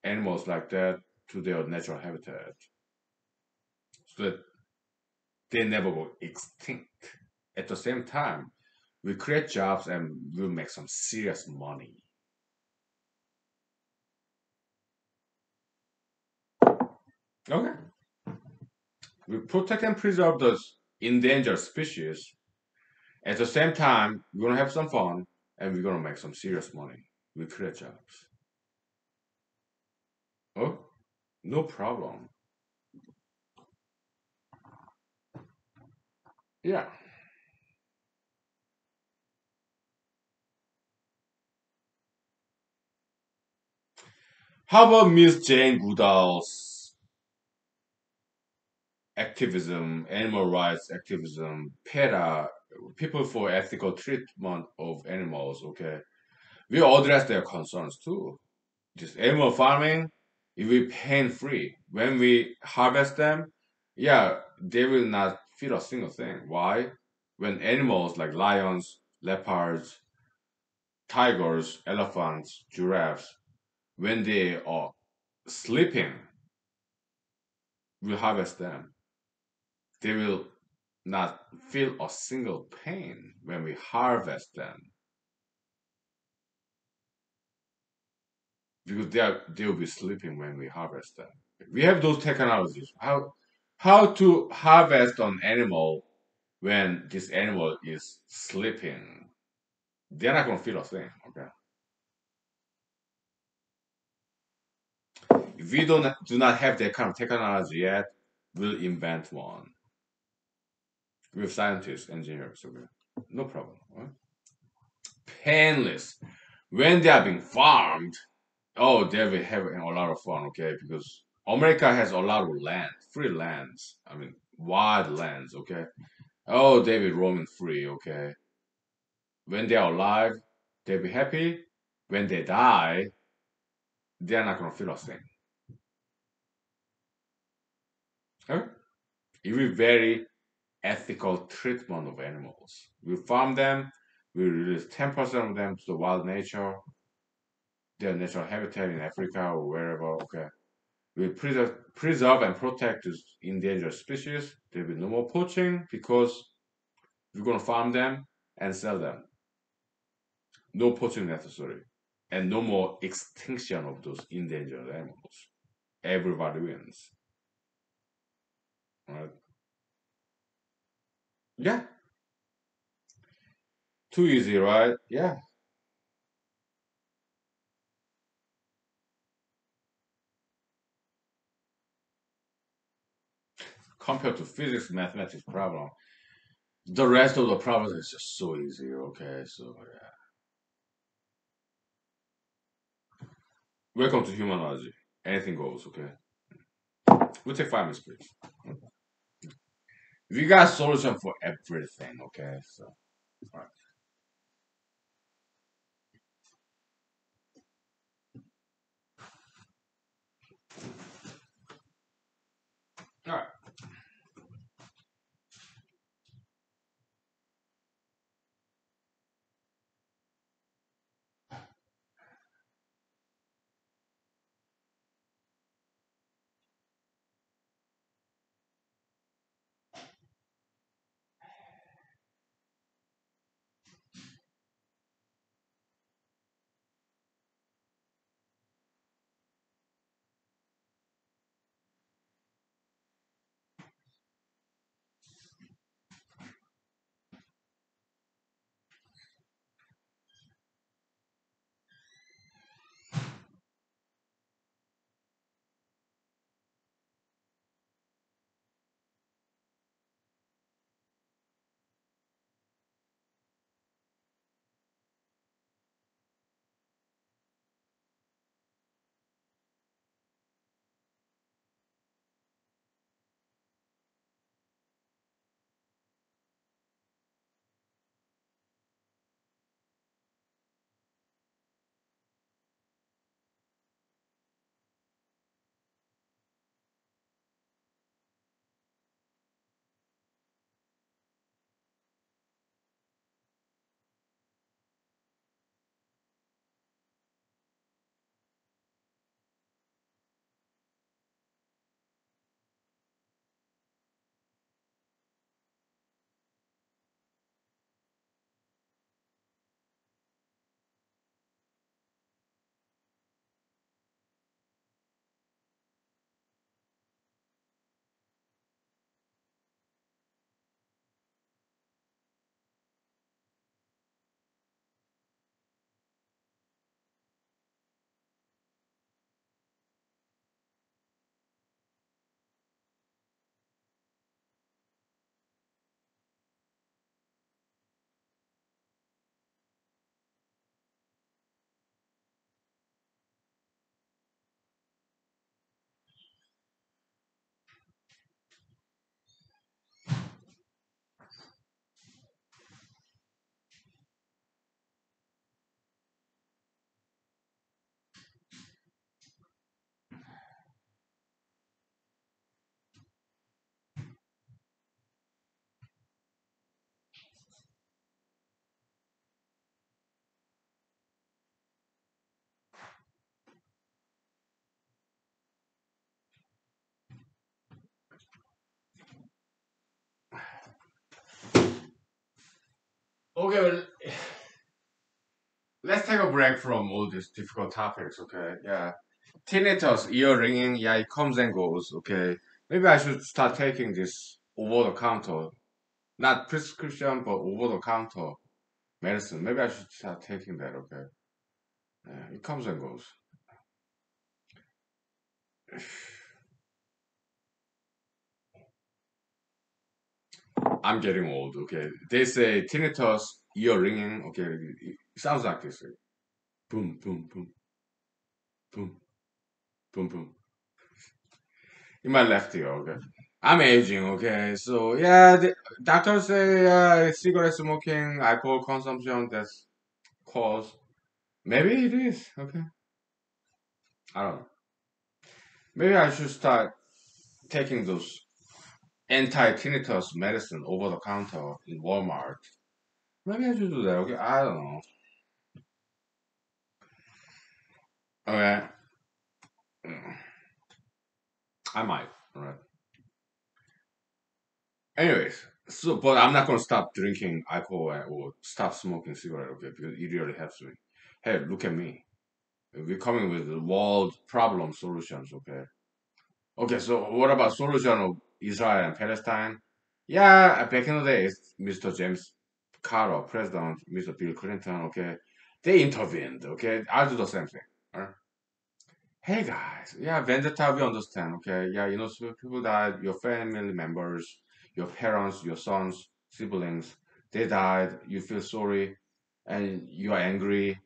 animals like that to their natural habitat so that they never go extinct. At the same time, we create jobs and we'll make some serious money. Okay. We protect and preserve those endangered species. At the same time, we're gonna have some fun and we're gonna make some serious money. We create jobs. Oh, no problem. Yeah. How about Miss Jane Goodall's? activism, animal rights activism, PETA, people for ethical treatment of animals, okay, we address their concerns too. Just animal farming, if we pain free. When we harvest them, yeah, they will not feel a single thing. Why? When animals like lions, leopards, tigers, elephants, giraffes, when they are sleeping, we harvest them. They will not feel a single pain when we harvest them because they will be sleeping when we harvest them. We have those technologies. How to harvest an animal when this animal is sleeping? They're not gonna feel a thing. Okay, if we don't do not have that kind of technology yet, we'll invent one with scientists, engineers. Okay, no problem. Right? Painless when they are being farmed. Oh, they will have a lot of fun, okay? Because America has a lot of land, free lands. I mean, wide lands, okay? Oh, they will roaming free, okay? When they are alive, they'll be happy. When they die, they're not gonna feel a thing. Okay? It will be very ethical treatment of animals. We farm them, we release 10% of them to the wild nature, their natural habitat in Africa or wherever, okay? We preserve and protect these endangered species. There will be no more poaching because we're going to farm them and sell them. No poaching necessary. And no more extinction of those endangered animals. Everybody wins. Right? Yeah. Too easy, right? Yeah. Compared to physics, mathematics problem, the rest of the problems is just so easy. Okay, so yeah. Welcome to humanology. Anything goes. Okay. We'll take 5 minutes, please. We got solution for everything. Okay, so all right. All right. Okay, well, let's take a break from all these difficult topics. Okay, yeah. Tinnitus, ear ringing, yeah, it comes and goes. Okay, maybe I should start taking this over the counter, not prescription, but over the counter medicine. Maybe I should start taking that. Okay, yeah, it comes and goes. I'm getting old. Okay, they say tinnitus, ear ringing. Okay, it sounds like this. Boom, boom, boom, boom, boom, boom. In my left ear. Okay, I'm aging. Okay, so yeah, the doctors say cigarette smoking, alcohol consumption. That's cause. Maybe it is. Okay, I don't know. Maybe I should start taking those anti-tinnitus medicine over the counter in Walmart. Maybe I should do that. Okay, I don't know. Okay, mm, I might. All right. Anyways, so but I'm not gonna stop drinking alcohol or stop smoking cigarette, okay? Because it really helps me. Hey, look at me. We're coming with the world problem solutions, okay? Okay, so what about solution of Israel and Palestine? Yeah, back in the days, Mr. James Carter, President, Mr. Bill Clinton, okay, they intervened, okay? I'll do the same thing. All right? Hey guys, yeah, vendetta we understand, okay? Yeah, you know, so people died, your family members, your parents, your sons, siblings, they died, you feel sorry, and you are angry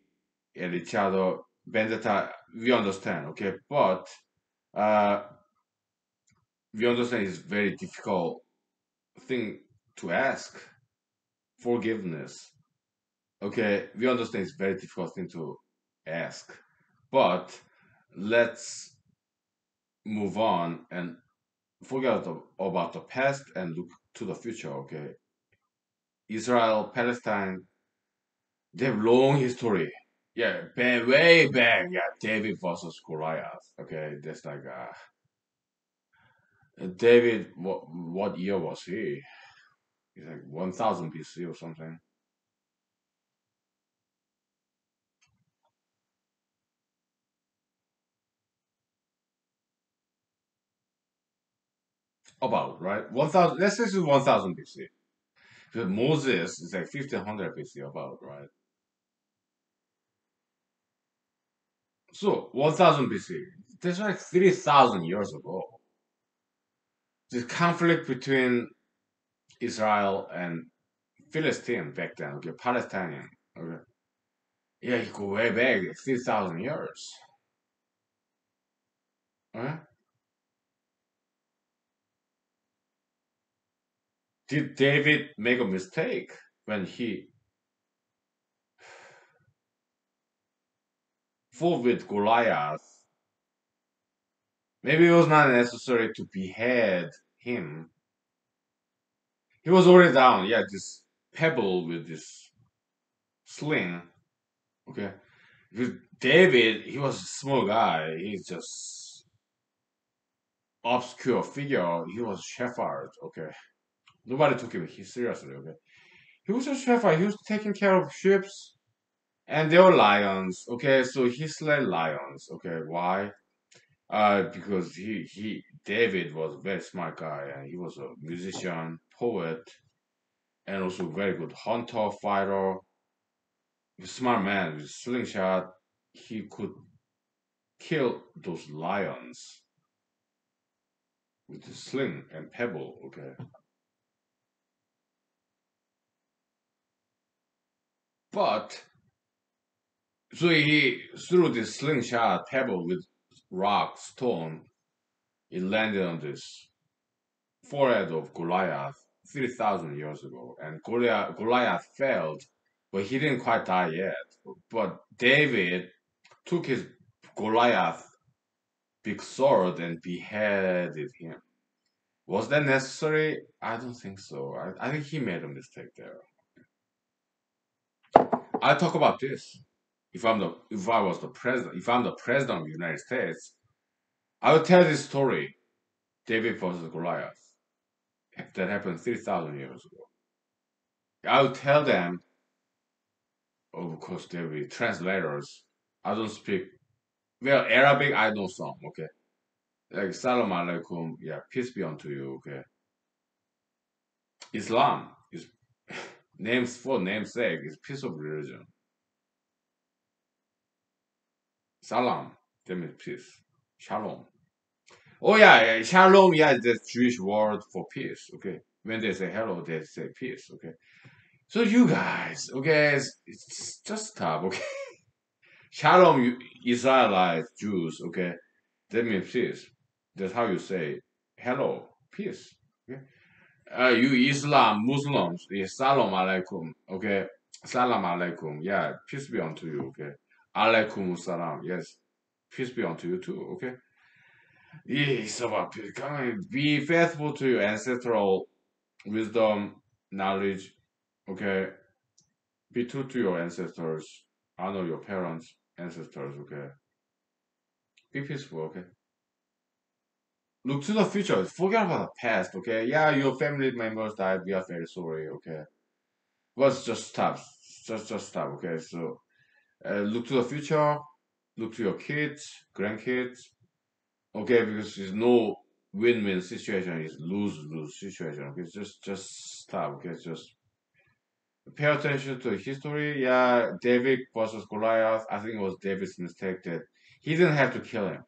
at each other. Vendetta, we understand, okay? But uh, we understand it's very difficult thing to ask. Forgiveness, okay? We understand it's very difficult thing to ask, but let's move on and forget about the past and look to the future, okay? Israel, Palestine, they have long history. Yeah, way back. Yeah, David versus Goliath. Okay, that's like David. What year was he? He's like 1000 BC or something. About right, 1000. Let's say it's 1000 BC. Because Moses is like 1500 BC. About right. So 1000 BC. That's like 3000 years ago. The conflict between Israel and Philistine back then, okay, Palestinian, okay. Yeah, you go way back, 3,000 years. Okay? Did David make a mistake when he fought with Goliath? Maybe it was not necessary to behead him. He was already down. Yeah, this pebble with this sling. Okay. With David, he was a small guy. He's just obscure figure. He was shepherd. Okay. Nobody took him seriously. Okay. He was a shepherd. He was taking care of sheep, and they were lions. Okay, so he slayed lions. Okay, why? Because he David was a very smart guy, and he was a musician, poet, and also very good hunter, fighter. A smart man with slingshot. He could kill those lions with the sling and pebble. Okay, but so he threw this slingshot pebble with rock stone. It landed on this forehead of Goliath 3,000 years ago, and Goliath failed, but he didn't quite die yet. But David took his Goliath big sword and beheaded him. Was that necessary? I don't think so. I think he made a mistake there. I'll talk about this. If I was the president, if I'm the president of the United States, I would tell this story. David versus Goliath that happened 3,000 years ago. I would tell them Of course, there will be translators. I don't speak well Arabic. I know some. Okay, like Salam alaikum. Yeah, peace be unto you. Okay, Islam is names for namesake is peace of religion. Salam, that means peace. Shalom. Oh yeah, yeah, shalom. Yeah, that's Jewish word for peace. Okay, when they say hello, they say peace. Okay, so you guys, okay, it's just stop. Okay, shalom, you Israelites, Jews. Okay, that means peace. That's how you say hello, peace. Okay, you Islam, Muslims, is salam alaikum. Okay, salam alaikum. Yeah, peace be unto you. Okay, alaikum salam. Yes, peace be unto you too. Okay. Yeah, so come on, be faithful to your ancestral wisdom, knowledge. Okay, be true to your ancestors. Honor your parents, ancestors. Okay, be peaceful. Okay, look to the future. Forget about the past. Okay, yeah, your family members died. We are very sorry. Okay, but just stop. Just stop. Okay, so look to the future. Look to your kids, grandkids. Okay, because there's no win-win situation. It's lose-lose situation. Okay, just stop. Okay, just pay attention to history. Yeah, David versus Goliath. I think it was David's mistake that he didn't have to kill him,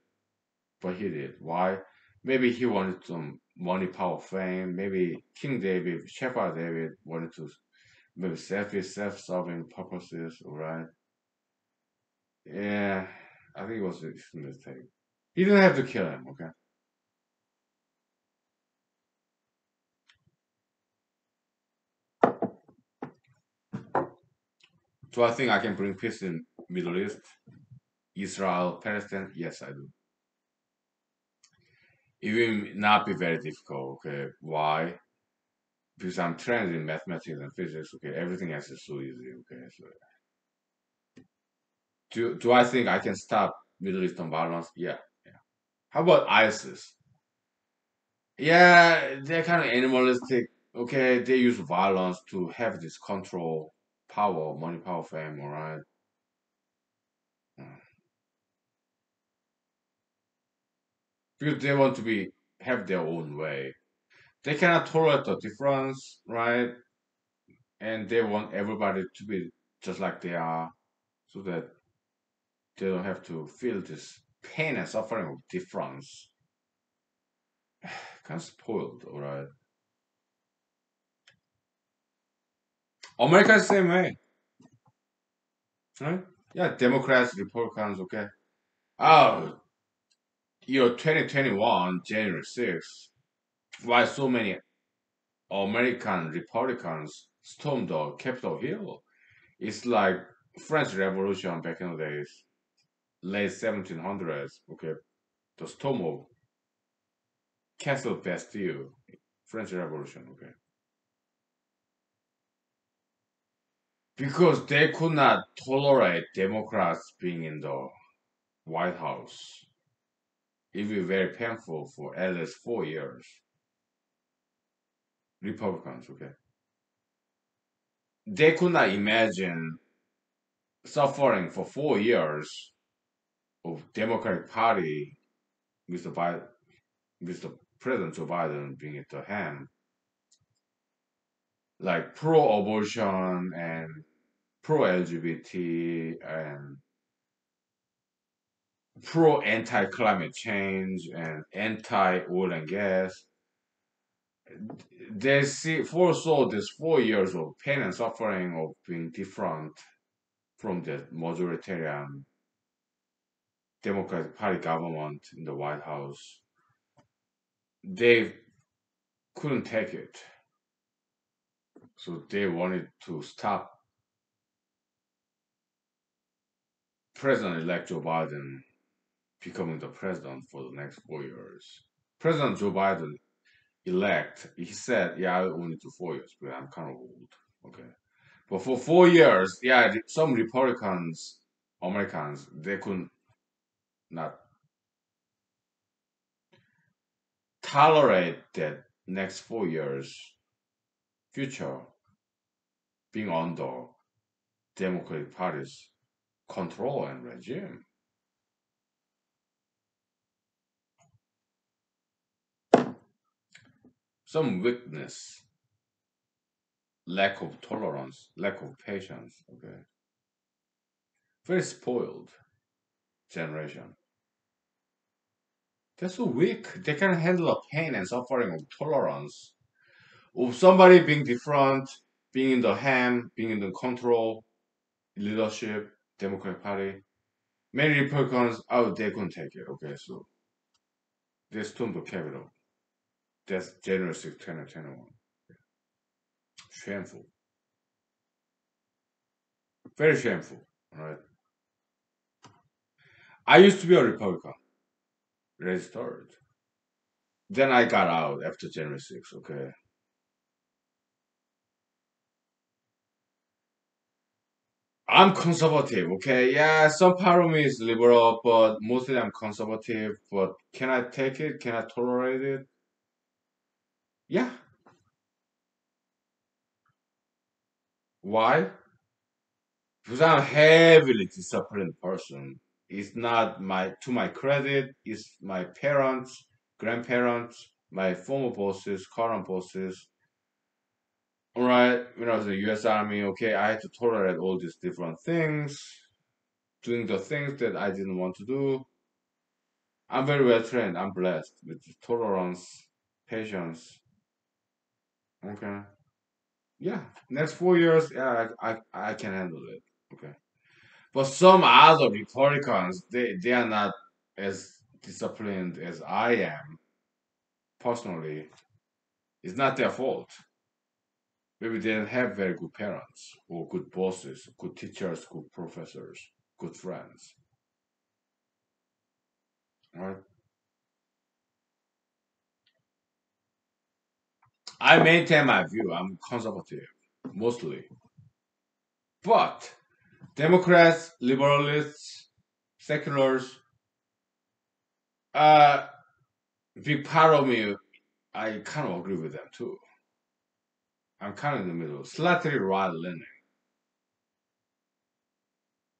but he did. Why? Maybe he wanted some money, power, fame. Maybe King David, Shepherd David wanted to maybe selfish, self-serving purposes. Right? Yeah, I think it was his mistake. He didn't have to kill him. Okay. So I think I can bring peace in Middle East, Israel, Palestine. Yes, I do. It will not be very difficult. Okay, why? Because I'm trained in mathematics and physics. Okay, everything else is so easy. Okay, so do I think I can stop Middle Eastern violence? Yeah, yeah. How about ISIS? Yeah, they're kind of animalistic. Okay, they use violence to have this control, power, money, power, fame. All right. Mm. Because they want to be have their own way. They cannot tolerate the difference, right? And they want everybody to be just like they are, so that they don't have to feel this pain and suffering of difference. Kind of spoiled, all right. America is the same way, right? Yeah, Democrats, Republicans, okay. Oh, year 2021, January 6th. Why so many American Republicans stormed the Capitol Hill? It's like French Revolution back in the days, late 1700s. Okay, the storm of Castle Bastille, French Revolution. Okay, because they could not tolerate Democrats being in the White House. It will be very painful for at least 4 years. Republicans. Okay, they could not imagine suffering for 4 years of Democratic Party with the with the President Joe Biden being at the hand, like pro-abortion and pro-LGBT and pro anti-climate change and anti-oil and gas. They see foresaw this 4 years of pain and suffering of being different from the majoritarian Democratic Party government in the White House. They couldn't take it, so they wanted to stop President-elect Joe Biden becoming the president for the next 4 years. President Joe Biden elect, he said, "Yeah, I only do 4 years, but I'm kind of old." Okay, but for 4 years, yeah, some Republicans, Americans, they could not tolerate that next 4 years future being under Democratic Party's control and regime. Some weakness, lack of tolerance, lack of patience. Okay, very spoiled generation. They're so weak. They can handle the pain and suffering of tolerance of somebody being different, being in the hand, being in the control, leadership, Democratic Party. Many Republicans, oh, they couldn't take it. Okay, so they stormed the Capitol. That's January 6th, 2021. Shameful. Very shameful. Right. I used to be a Republican, registered. Then I got out after January 6th. Okay. I'm conservative. Okay. Yeah, some part of me is liberal, but mostly I'm conservative. But can I take it? Can I tolerate it? Yeah. Why? Because I'm a heavily disciplined person. It's not my to my credit. It's my parents, grandparents, my former bosses, current bosses. All right, when I was in the U.S. Army, okay, I had to tolerate all these different things, doing the things that I didn't want to do. I'm very well trained. I'm blessed with tolerance, patience. Okay, yeah. Next 4 years, yeah, I can handle it. Okay. But some other Republicans, they are not as disciplined as I am personally. It's not their fault. Maybe they didn't have very good parents or good bosses, good teachers, good professors, good friends. Right? I maintain my view. I'm conservative, mostly. But Democrats, liberalists, seculars, uh, big part of me, I kind of agree with them too. I'm kind of in the middle, slightly right leaning.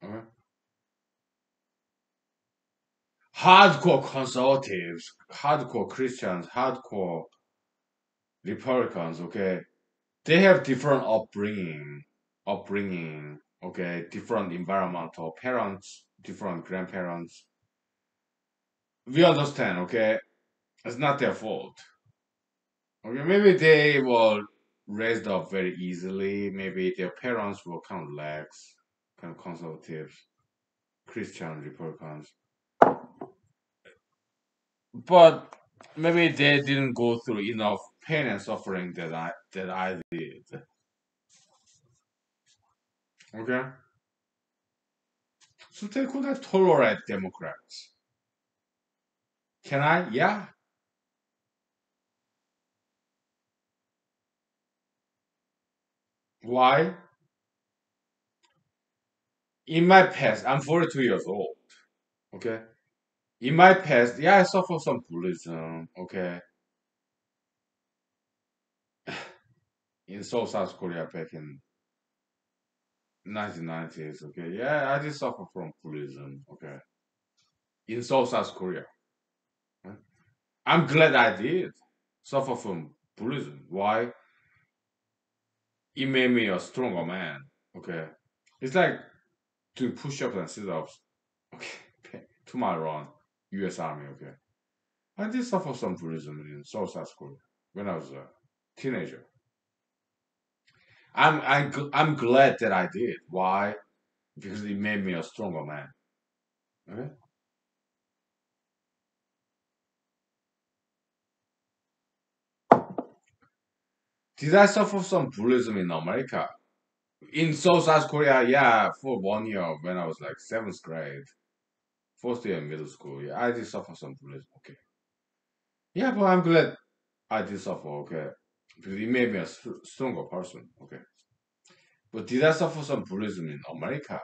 Okay? Hardcore conservatives, hardcore Christians, hardcore Republicans, okay, they have different upbringing, okay, different environmental parents, different grandparents. We understand, okay, it's not their fault. Okay, maybe they were raised up very easily. Maybe their parents were kind of lax, kind of conservative, Christian Republicans. But maybe they didn't go through enough pain and suffering that I did. Okay, so they could have tolerate Democrats. Can I? Yeah. Why? In my past, I'm 42 years old. Okay. In my past, yeah, I suffered some bullying. Okay, in South Korea back in 1990s. Okay, yeah, I did suffer from bullying. Okay, in South Korea. Huh? I'm glad I did suffer from bullying. Why? It made me a stronger man. Okay, it's like doing push-ups and sit-ups. Okay, to my run, U.S. Army. Okay, I did suffer some bullying in South Korea when I was a teenager. I'm glad that I did. Why? Because it made me a stronger man. Okay? Did I suffer some bullying in America? In South Korea, yeah, for 1 year when I was like seventh grade, first year in middle school. Yeah, I did suffer some bullying. Okay. Yeah, but I'm glad I did suffer. Okay, because it made me a stronger person. Okay. But did I suffer some bullying in America?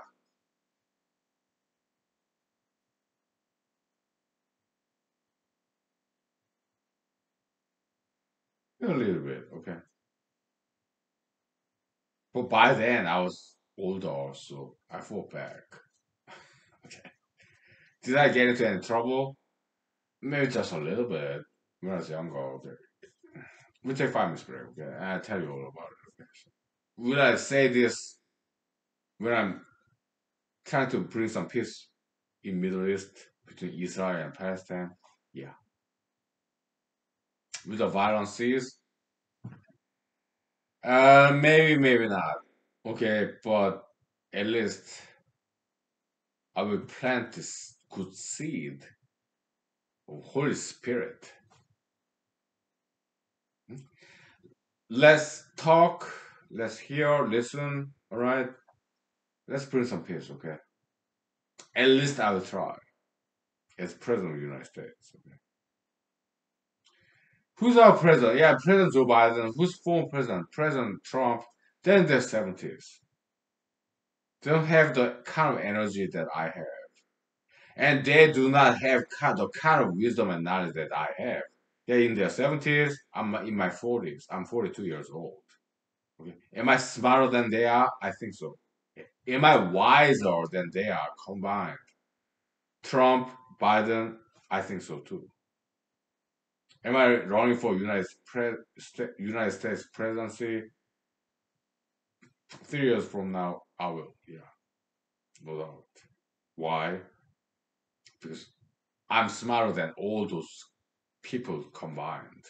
A little bit. Okay. But by then I was older, so I fall back. Okay. Did I get into any trouble? Maybe just a little bit when I was younger. Okay. We take 5 minutes break, okay? And I'll tell you all about it. Okay. Will I say this when I'm trying to bring some peace in Middle East between Israel and Palestine? Yeah. With the violence cease? Maybe, maybe not. Okay, but at least I will plant this good seed of Holy Spirit. Let's talk, let's hear, listen, all right? Let's bring some peace, okay? At least I will try as President of the United States. Okay? Who's our president? Yeah, President Joe Biden. Who's former president? President Trump. They're in their 70s. They don't have the kind of energy that I have. And they do not have the kind of wisdom and knowledge that I have. They're in their 70s. I'm in my 40s. I'm 42 years old. Okay. Am I smarter than they are? I think so. Am I wiser than they are combined? Trump, Biden, I think so too. Am I running for United States presidency? 3 years from now, I will. Yeah, no doubt. Why? Because I'm smarter than all those people combined.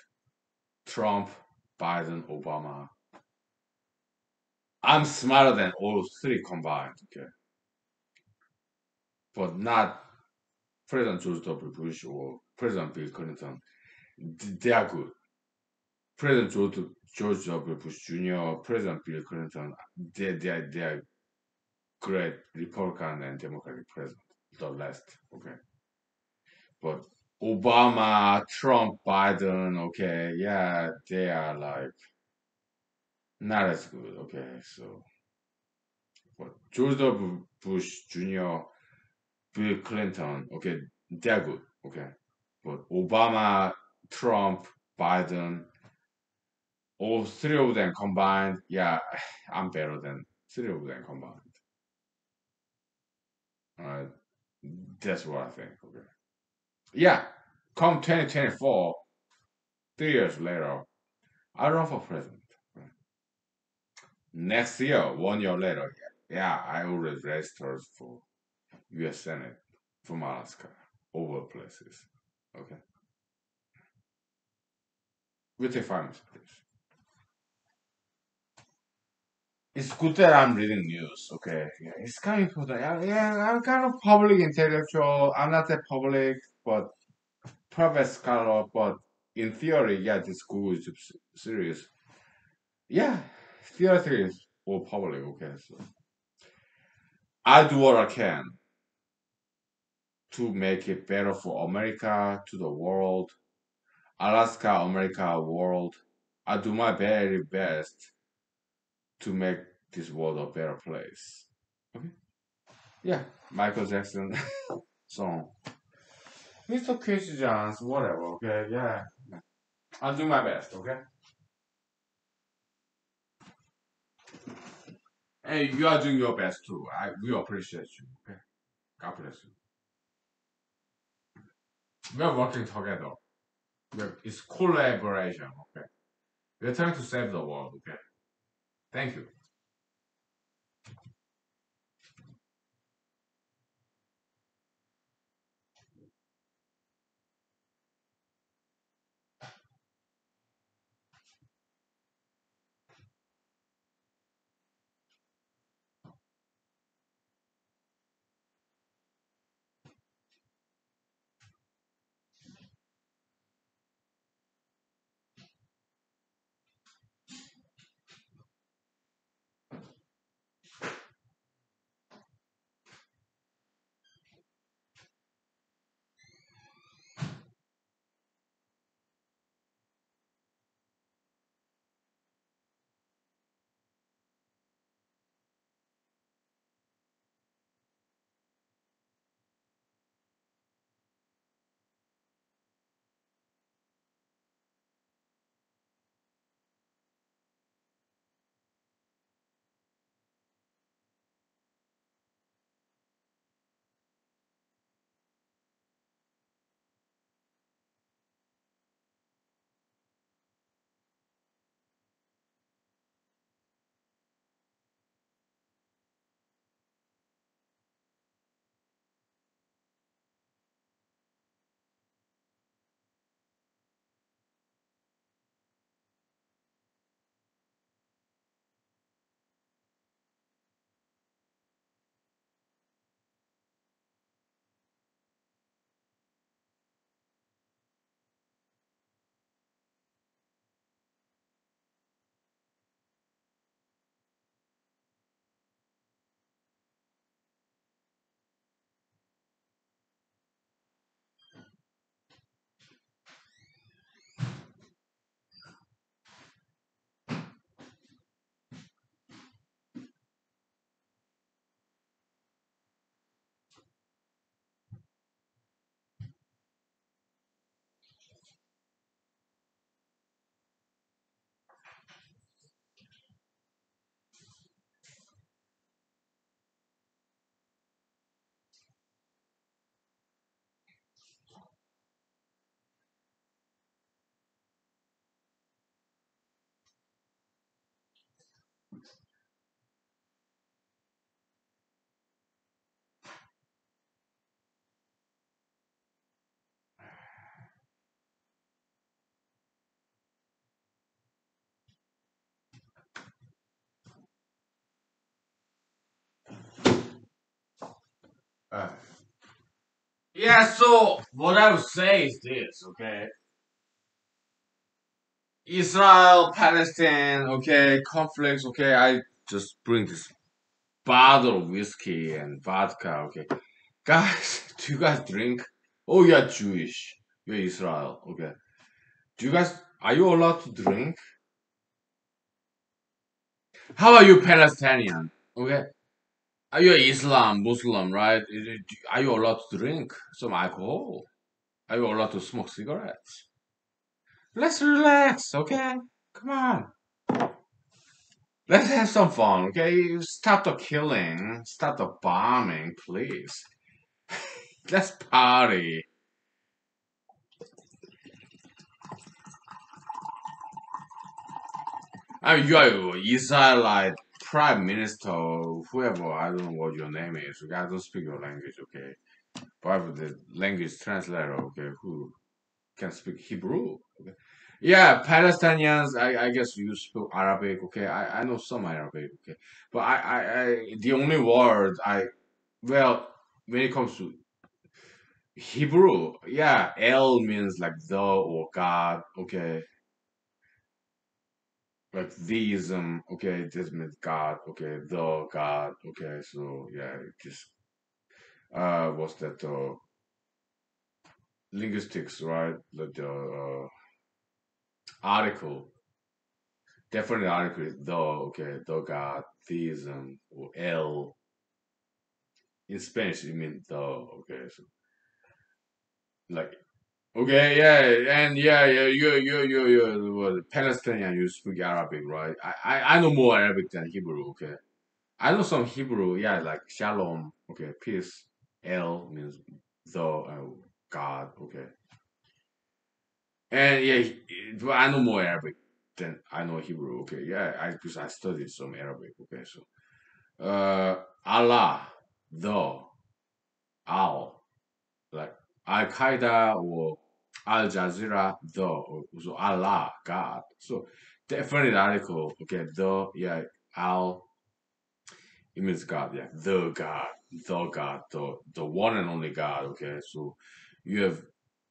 Trump, Biden, Obama. I'm smarter than all three combined. Okay, but not President George W. Bush or President Bill Clinton. They are good. President George W. Bush Jr., President Bill Clinton, they are great Republican and Democratic president. The last, okay. But Obama, Trump, Biden, okay, yeah, they are like not as good, okay. So, but George W. Bush Jr., Bill Clinton, okay, they're good, okay. But Obama, Trump, Biden, all three of them combined, yeah, I'm better than three of them combined. Uh, that's what I think. Okay. Yeah. Come 2024, 3 years later, I run for president. Right. Next year, 1 year later, yeah, I already registered for U.S. Senate from Alaska, over places. Okay. We take 5 minutes, please. It's good that I'm reading news. Okay. Yeah, it's kind of important. Yeah, I'm kind of public intellectual. I'm not that public, but private scholar. But in theory, yeah, this school is serious. Yeah, theoretically or public. Okay, so I do what I can to make it better for America, to the world, Alaska, America, world. I do my very best to make this world a better place. Okay. Yeah, Michael Jackson song. Mr. Casey Jones, whatever. Okay, yeah. I'll do my best. Okay. Hey, you are doing your best too. We appreciate you. Okay. God bless you. We are working together. It's collaboration. Okay. We're trying to save the world. Okay. Thank you. Uh, yeah, so what I would say is this, okay? Israel, Palestine, okay, conflicts, okay, I just bring this bottle of whiskey and vodka, okay. Guys, do you guys drink? Oh, you're Jewish. You're Israel, okay. Do you guys, are you allowed to drink? How are you Palestinian? Okay. Are you Islam, Muslim, right? Are you allowed to drink some alcohol? Are you allowed to smoke cigarettes? Let's relax, okay? Come on. Let's have some fun, okay? Stop the killing, stop the bombing, please. Let's party. I mean, you are Israelite prime minister, whoever, I don't know what your name is. Okay? I don't speak your language, okay? But the language translator, okay, who can speak Hebrew, okay? Yeah, Palestinians, I guess you speak Arabic, okay? I know some Arabic, okay? But the only word well, when it comes to Hebrew, yeah, El means like the or God, okay? Like theism, okay, this means God, okay, the God, okay, so yeah, just what's that linguistics, right? The article, definitely article is the, okay, the God, theism, or El. In Spanish, you mean the, okay, so like okay, yeah, and yeah, you Palestinian, you speak Arabic, right? I know more Arabic than Hebrew, okay. I know some Hebrew, yeah, like shalom, okay, peace. El means the God, okay. And yeah, but I know more Arabic than I know Hebrew, okay. Yeah, because I studied some Arabic, okay. So, Allah, the, Al, like Al Qaeda or Al Jazeera, so Allah, God. So definitely article, okay, yeah, Al, it means God, yeah, the God, the one and only God, okay. So you have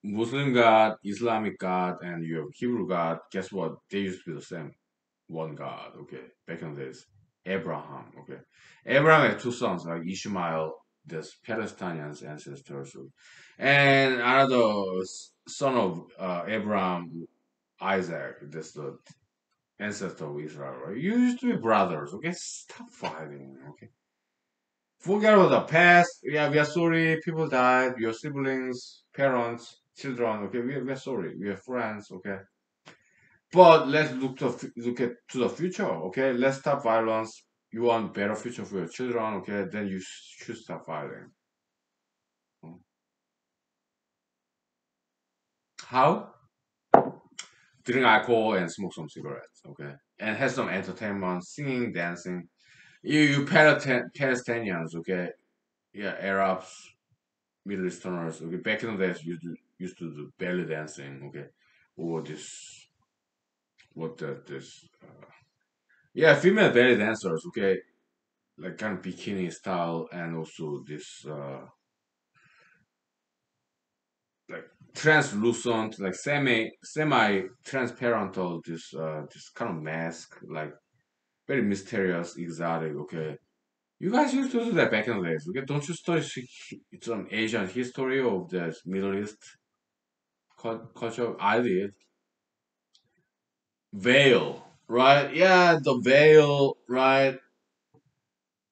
Muslim God, Islamic God, and you have Hebrew God. Guess what? They used to be the same, one God, okay. Back in the days, Abraham, okay. Abraham had two sons, like Ishmael, this Palestinian ancestors, and another son of Abraham, Isaac, this the ancestor of Israel, right? You used to be brothers, okay? Stop fighting, okay? Forget about the past. Yeah, we are sorry. People died. Your siblings, parents, children. Okay, we are sorry. We are friends. Okay, but let's look at to the future. Okay, let's stop violence. You want better future for your children. Okay, then you should stop fighting. How? Drink alcohol and smoke some cigarettes. Okay, and have some entertainment, singing, dancing. You Palestinians. Okay, yeah, Arabs, Middle Easterners, okay, back in the days used to do belly dancing, okay, or this what this yeah, female belly dancers, okay, like kind of bikini style, and also this like translucent, like semi transparent, this kind of mask, like very mysterious, exotic, okay. You guys used to do that back in the days, okay? Don't you study some Asian history of the Middle East culture? I did. Veil, right? Yeah, the veil, right?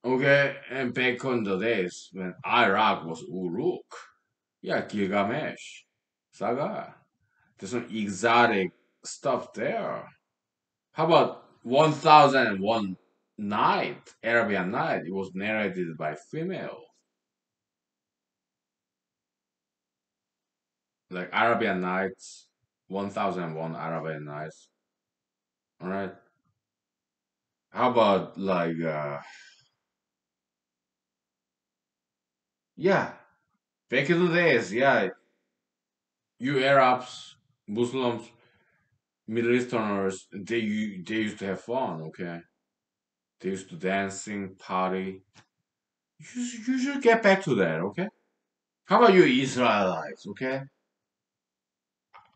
Okay, and back on the days when Iraq was Uruk, yeah, Gilgamesh, Saga. There's some exotic stuff there. How about 1001 Night, Arabian Night? It was narrated by female, like Arabian Nights, 1001 Arabian Nights. All right. How about like, yeah, back in the days, yeah, you Arabs, Muslims, Middle Easterners, they used to have fun. Okay, they used to dancing, party. You should get back to that, okay? How about you Israelites, okay?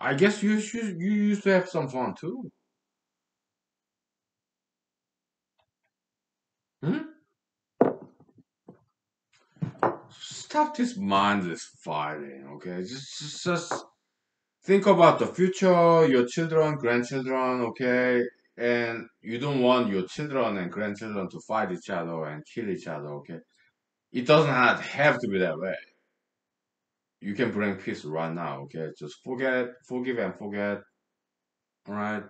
I guess you used to have some fun too. Hmm? Stop this mindless fighting, okay? Just think about the future, your children, grandchildren, okay? And you don't want your children and grandchildren to fight each other and kill each other, okay? It doesn't have to be that way. You can bring peace right now, okay? Just forgive and forget, alright?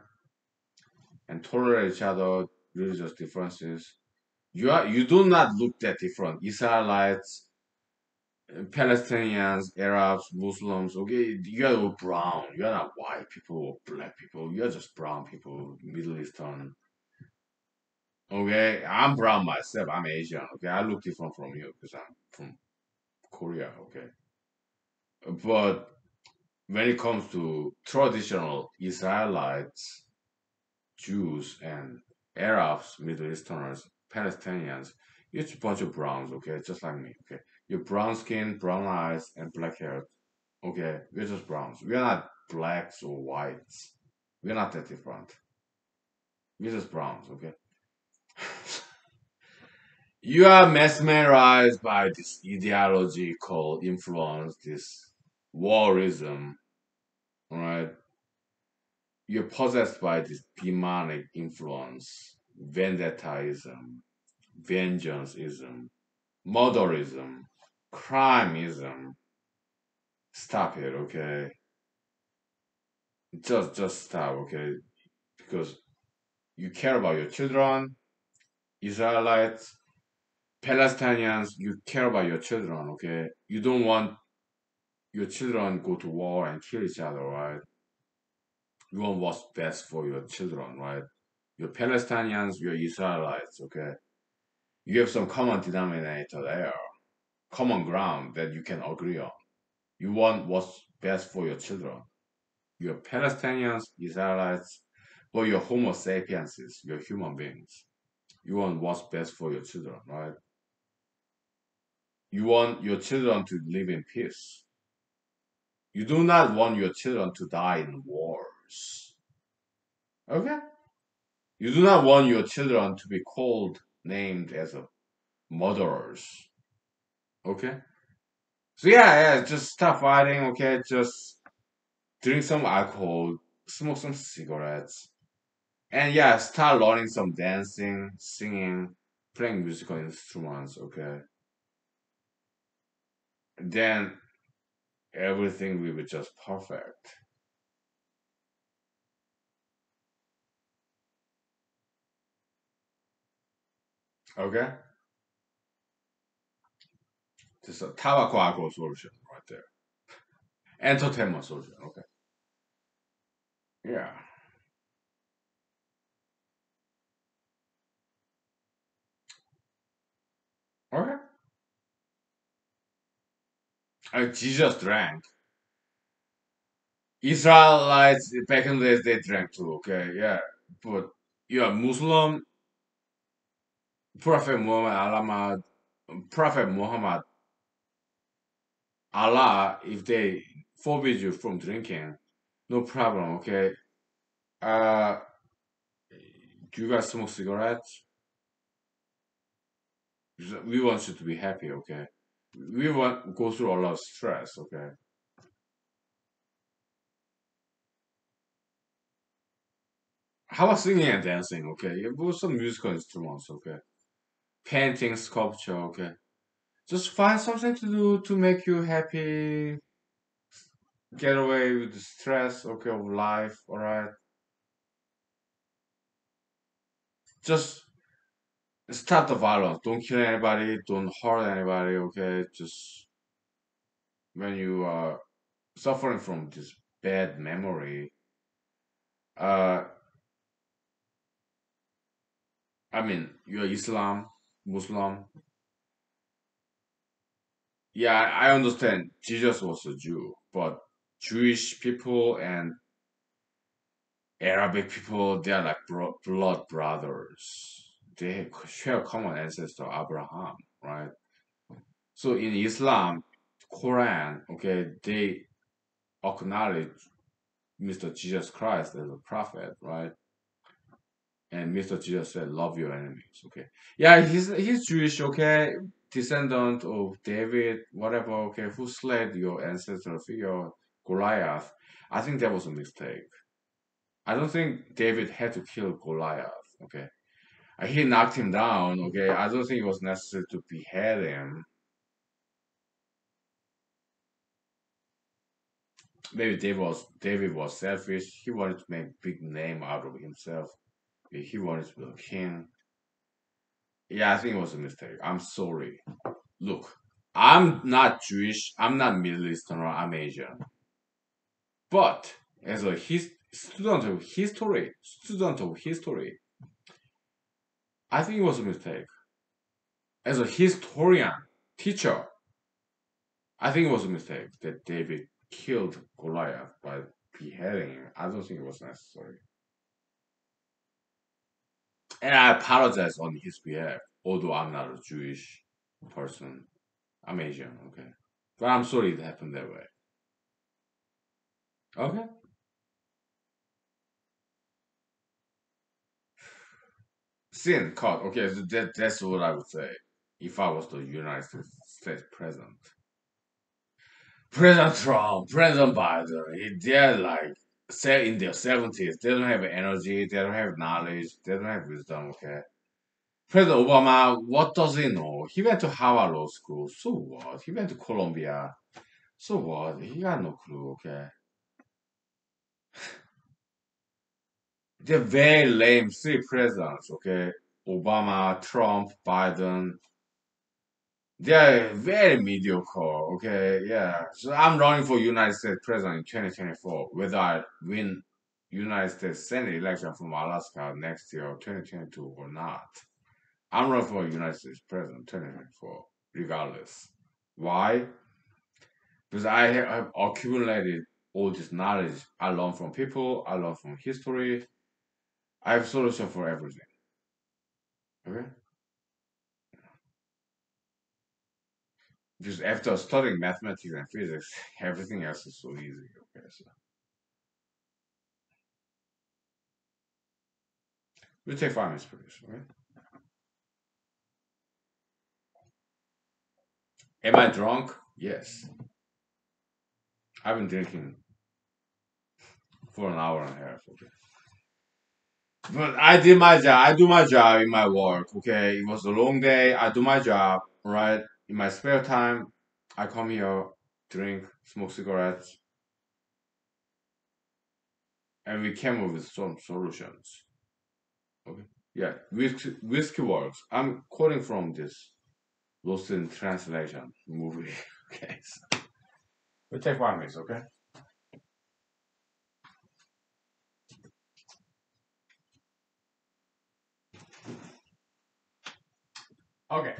And tolerate each other, religious differences. You do not look that different. Israelites, Palestinians, Arabs, Muslims, okay? You are all brown. You are not white people or black people. You are just brown people, Middle Eastern. Okay, I'm brown myself. I'm Asian. Okay, I look different from you because I'm from Korea. Okay, but when it comes to traditional Israelites, Jews, and Arabs, Middle Easterners, Palestinians, it's a bunch of browns. Okay, just like me. Okay, you're brown skin, brown eyes, and black hair. Okay, we're just browns. We're not blacks or whites. We're not that different. We're just browns. Okay. You are mesmerized by this ideological influence, this warism, right? You're possessed by this demonic influence, vendettaism, vengeanceism, murderism, crimeism. Stop it, okay? Just stop, okay? Because you care about your children, Israelites, Palestinians, you care about your children, okay? You don't want your children go to war and kill each other, right? You want what's best for your children, right? You're Palestinians, you're Israelites, okay? You have some common denominator there, common ground that you can agree on. You want what's best for your children. You're Palestinians, Israelites, but you're Homo sapienses, you're human beings. You want what's best for your children, right? You want your children to live in peace. You do not want your children to die in wars. Okay? You do not want your children to be called, named as a murderers. Okay? So yeah, just stop fighting, okay? Just drink some alcohol, smoke some cigarettes, and yeah, start learning some dancing, singing, playing musical instruments, okay? Then everything will be just perfect. Okay? Just a tobacco alcohol solution right there. Entertainment solution, okay? Yeah. Okay. Jesus drank. Israelites back in the days they drank too, okay? Yeah. But yeah, Muslim, Prophet Muhammad Allah, Prophet Muhammad Allah, if they forbid you from drinking, no problem, okay? Uh, do you guys smoke cigarettes? We want you to be happy, okay? We want go through a lot of stress, okay? How about singing and dancing, okay? You put some musical instruments, okay? Painting, sculpture, okay? Just find something to do to make you happy, get away with the stress, okay, of life, alright? Just stop the violence. Don't kill anybody, don't hurt anybody, okay? Just when you are suffering from this bad memory, uh, I mean, you're Islam, Muslim. Yeah, I understand Jesus was a Jew, but Jewish people and Arabic people, they are like blood brothers. They share common ancestor, Abraham, right? So in Islam, Quran, okay, they acknowledge Mr. Jesus Christ as a prophet, right? And Mr. Jesus said, "Love your enemies." Okay, yeah, he's Jewish, okay, descendant of David, whatever. Okay, who slayed your ancestor figure Goliath? I think that was a mistake. I don't think David had to kill Goliath. Okay, he knocked him down. Okay, I don't think it was necessary to behead him. Maybe David was selfish. He wanted to make big name out of himself. He wanted to be a king. Yeah, I think it was a mistake. I'm sorry. Look, I'm not Jewish. I'm not Middle Eastern. Or I'm Asian. But as a student of history, I think it was a mistake. As a historian, teacher, I think it was a mistake that David killed Goliath by beheading him. I don't think it was necessary. And I apologize on his behalf, although I'm not a Jewish person. I'm Asian, okay? But I'm sorry it happened that way. Okay? Sin, caught. Okay, so that's what I would say if I was the United States president. President Trump, President Biden, they're like set in their 70s. They don't have energy, they don't have knowledge, they don't have wisdom, okay? President Obama, what does he know? He went to Harvard Law School, so what? He went to Columbia, so what? He got no clue, okay? They're very lame three presidents, okay? Obama, Trump, Biden. They're very mediocre, okay? Yeah. So I'm running for United States president in 2024, whether I win United States Senate election from Alaska next year, 2022 or not. I'm running for United States president 2024, regardless. Why? Because I have accumulated all this knowledge I learned from people, I learned from history. I have solution for everything. Okay? Because after studying mathematics and physics, everything else is so easy. Okay, so we'll take 5 minutes, please. Okay? Am I drunk? Yes. I've been drinking for an hour and a half. Okay. But I did my job. I do my job in my work. Okay. It was a long day. I do my job. Right. In my spare time, I come here, drink, smoke cigarettes, and we came up with some solutions. Okay. Yeah. Whiskey works. I'm quoting from this Lost in Translation movie. Okay. So we'll take 5 minutes. Okay. Okay.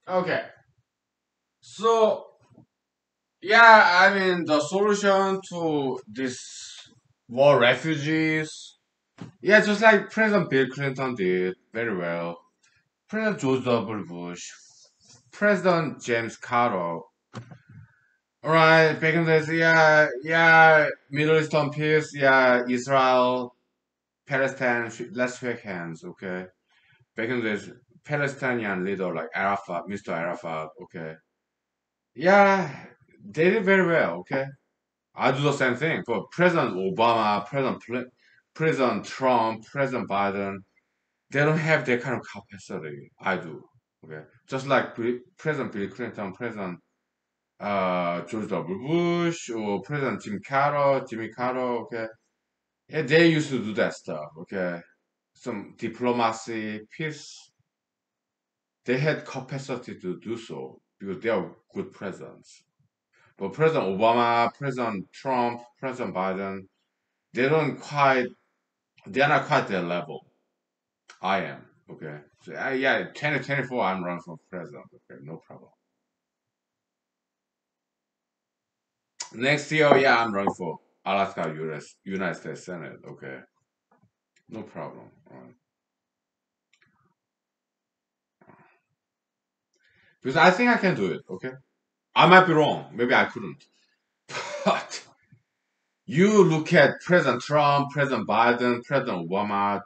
Okay, so yeah, I mean the solution to this war refugees, yeah, just like President Bill Clinton did very well, President George W. Bush, President James Carter. Alright, back in the days, yeah, yeah, Middle Eastern peace, yeah, Israel, Palestine, let's shake hands, okay? Back in the days, Palestinian leader like Arafat, Mr. Arafat, okay? Yeah, they did very well, okay? I do the same thing for President Obama, President Trump, President Biden. They don't have that kind of capacity. I do, okay? Just like President Bill Clinton, President George W. Bush or President Jimmy Carter, okay? Yeah, they used to do that stuff, okay? Some diplomacy, peace, they had capacity to do so because they are good presidents. But President Obama, President Trump, President Biden, they don't quite, they're not quite their level. I am, okay? So, yeah, 2024, I'm running for president, okay? No problem. Next year, yeah, I'm running for Alaska, US, United States Senate, okay? No problem. Because I think I can do it, okay? I might be wrong. Maybe I couldn't. But you look at President Trump, President Biden, President Obama.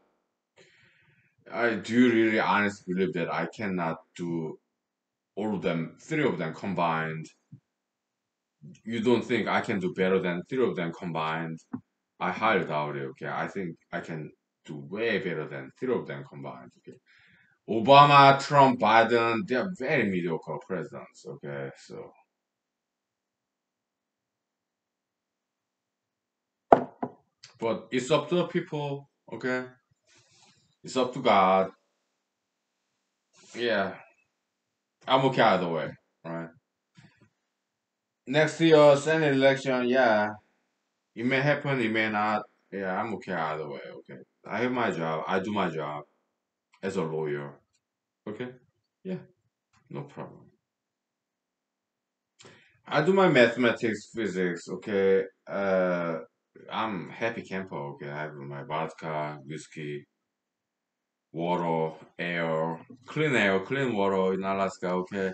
I do really honestly believe that I cannot do all of them, three of them combined. You don't think I can do better than three of them combined? I highly doubt it, okay? I think I can do way better than three of them combined, okay? Obama, Trump, Biden, they are very mediocre presidents, okay? So, but it's up to the people, okay? It's up to God. Yeah, I'm okay either way, right? Next year, Senate election, yeah, it may happen, it may not. Yeah, I'm okay either way, okay? I have my job, I do my job as a lawyer, okay? Yeah, no problem. I do my mathematics, physics, okay? I'm happy camper, okay? I have my vodka, whiskey, water, air, clean water in Alaska, okay?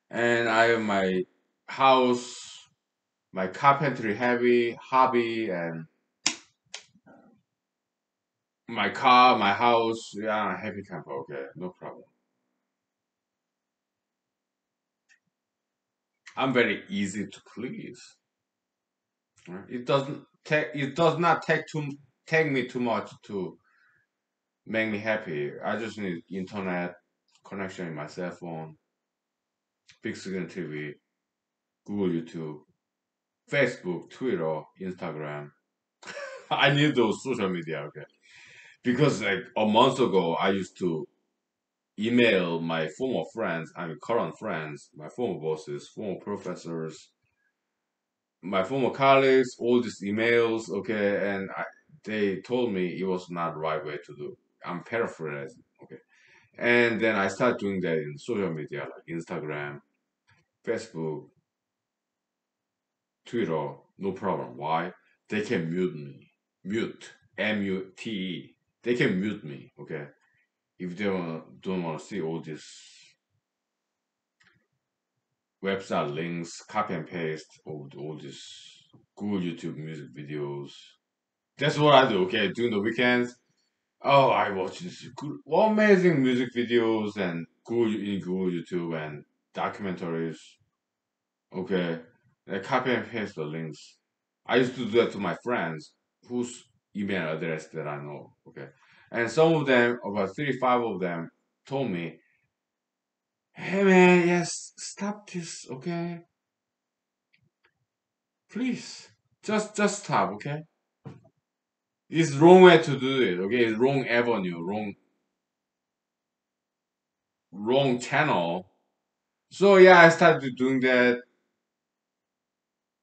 And I have my house, my carpentry heavy hobby, and my car, my house. Yeah, happy camper. Okay, no problem. I'm very easy to please. Right? It does not take me too much to make me happy. I just need internet connection in my cell phone, big screen TV, Google YouTube, Facebook, Twitter, Instagram. I need those social media. Okay, because like a month ago, I used to email my former friends, I mean current friends, my former bosses, former professors, my former colleagues, all these emails, okay, and they told me it was not the right way to do. I'm paraphrasing, okay. And then I started doing that in social media like Instagram, Facebook, Twitter, no problem. Why? They can mute me. Mute. M-U-T-E. They can mute me, okay? If they don't want to see all this website links, copy and paste all this Google YouTube music videos. That's what I do. Okay, during the weekends. Oh, I watch this good, amazing music videos and Google YouTube and documentaries. Okay, I copy and paste the links. I used to do that to my friends whose email address that I know. Okay, and some of them, about 35 of them, told me, "Hey man, yes, stop this. Okay, please, just stop, okay? It's wrong way to do it, okay? It's wrong avenue, wrong channel. So yeah, I started doing that.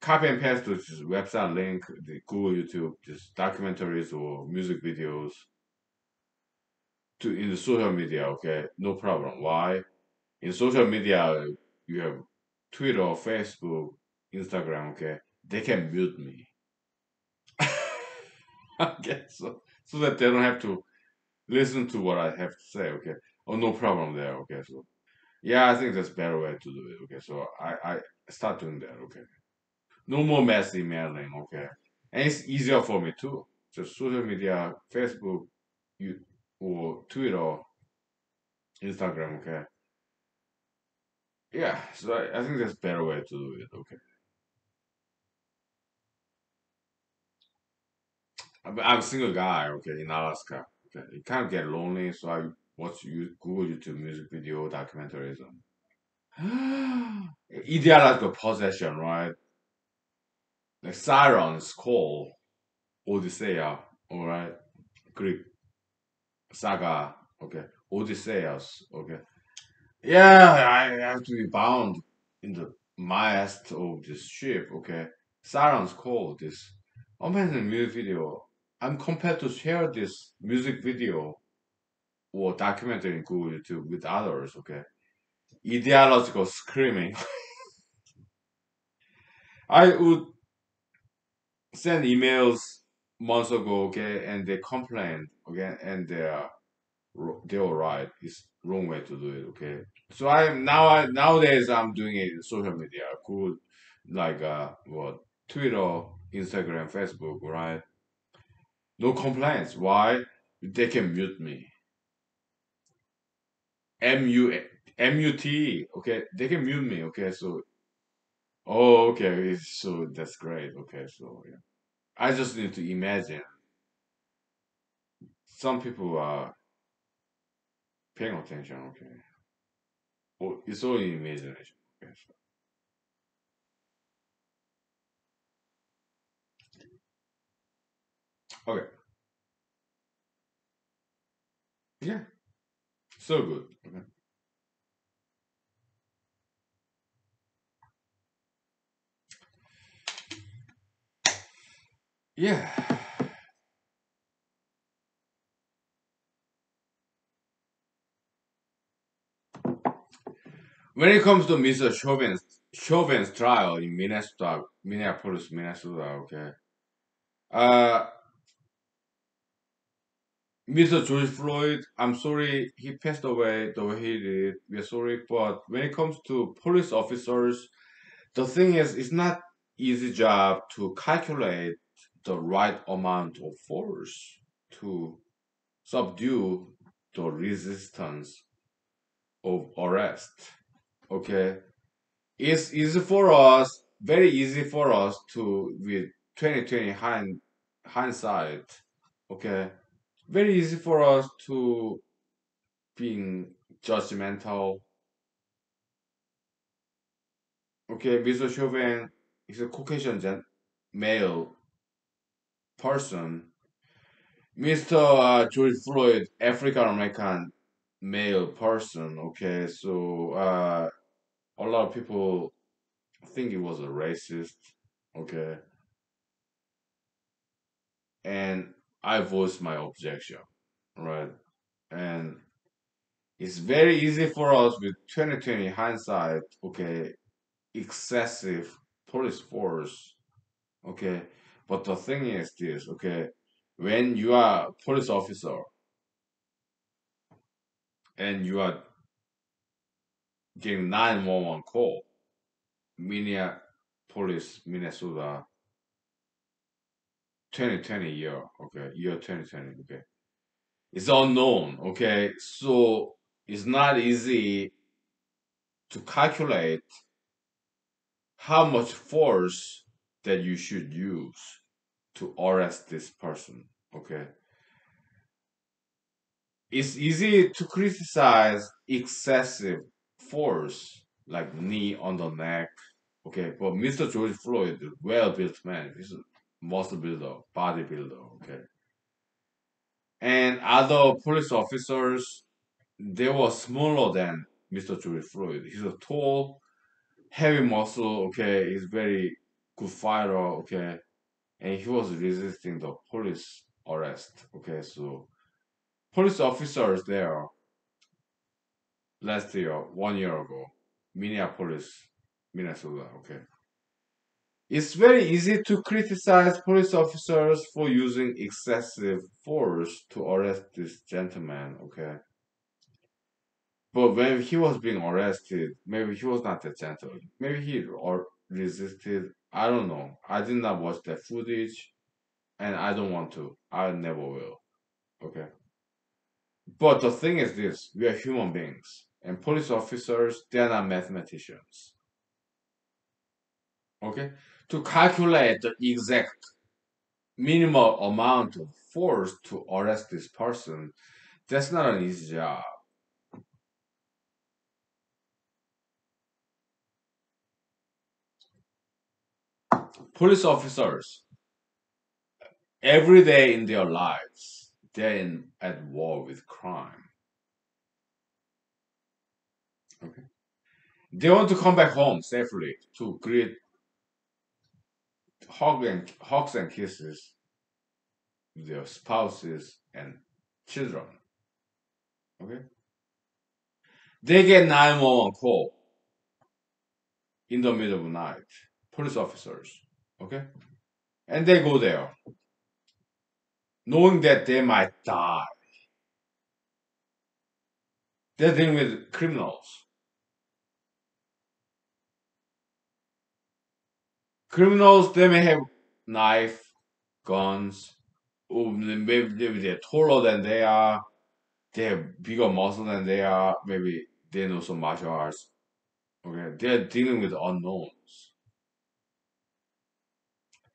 copy and paste to just website link, the Google, YouTube, just documentaries or music videos to in the social media. Okay, no problem. Why? In social media, you have Twitter, Facebook, Instagram. Okay, they can mute me. Okay, so that they don't have to listen to what I have to say. Okay, oh no problem there. Okay, so yeah, I think that's better way to do it. Okay, so I start doing that. Okay, no more mass emailing. Okay, and it's easier for me too. Just social media, Facebook, you or Twitter, Instagram. Okay, yeah. So I think that's better way to do it. Okay, I'm a single guy. Okay, in Alaska. Okay, you kind of get lonely, so I watch Google YouTube music video documentaries. Ideological possession, right? Like Sirens, call Odyssea, all right? Greek saga, okay? Odysseus, okay? Yeah, I have to be bound in the mast of this ship, okay? Sirens call this amazing music video. I'm compelled to share this music video or documentary in Google YouTube with others, okay? Ideological screaming. I would send emails months ago, okay, and they complained, okay, and they were right. It's wrong way to do it, okay. So I nowadays I'm doing it in social media, cool, like what Twitter, Instagram, Facebook, right? No complaints. Why? They can mute me. MUT, okay. They can mute me, okay. So oh, okay. So that's great, okay. So yeah, I just need to imagine. Some people are paying attention, okay. Oh, it's all in imagination. Okay, okay. Yeah, so good. Okay. Yeah. When it comes to Mr. Chauvin's trial in Minneapolis, Minnesota, okay. Uh, Mr. George Floyd, I'm sorry he passed away the way he did. We're sorry, but when it comes to police officers, the thing is, it's not easy job to calculate the right amount of force to subdue the resistance of arrest. Okay, it's easy for us, very easy for us to with 2020 hindsight. Okay, very easy for us to being judgmental. Okay, Mr. Chauvin is a Caucasian male person. Mr. George Floyd, African American male person. Okay, so a lot of people think he was a racist. Okay, and I voiced my objection, right? And it's very easy for us with 2020 hindsight, okay, excessive police force, okay. But the thing is this, okay, when you are a police officer and you are getting 911 call, Minneapolis, Minnesota, 2020 year, okay, year 2020, okay. It's unknown, okay. So it's not easy to calculate how much force that you should use to arrest this person. Okay, it's easy to criticize excessive force like knee on the neck. Okay, but Mr. George Floyd, a well-built man, he's a muscle builder, bodybuilder. Okay, and other police officers, they were smaller than Mr. George Floyd. He's a tall, heavy muscle. Okay, he's very. good fighter, okay, and he was resisting the police arrest, okay. So police officers there last year, 1 year ago, Minneapolis, Minnesota, okay. It's very easy to criticize police officers for using excessive force to arrest this gentleman, okay? But when he was being arrested, maybe he was not that gentle. Maybe he or resisted. I don't know. I did not watch that footage, and I don't want to. I never will. Okay. But the thing is this: we are human beings, and police officers, they are not mathematicians. Okay. To calculate the exact minimal amount of force to arrest this person, that's not an easy job. Police officers, every day in their lives, they're at war with crime. Okay? They want to come back home safely to greet hugs and kisses with their spouses and children. Okay? They get 911 call in the middle of the night. Police officers. Okay? And they go there knowing that they might die. They're dealing with criminals. Criminals, they may have knife, guns, or maybe they're taller than they are, they have bigger muscle than they are, maybe they know some martial arts. Okay, they're dealing with unknowns.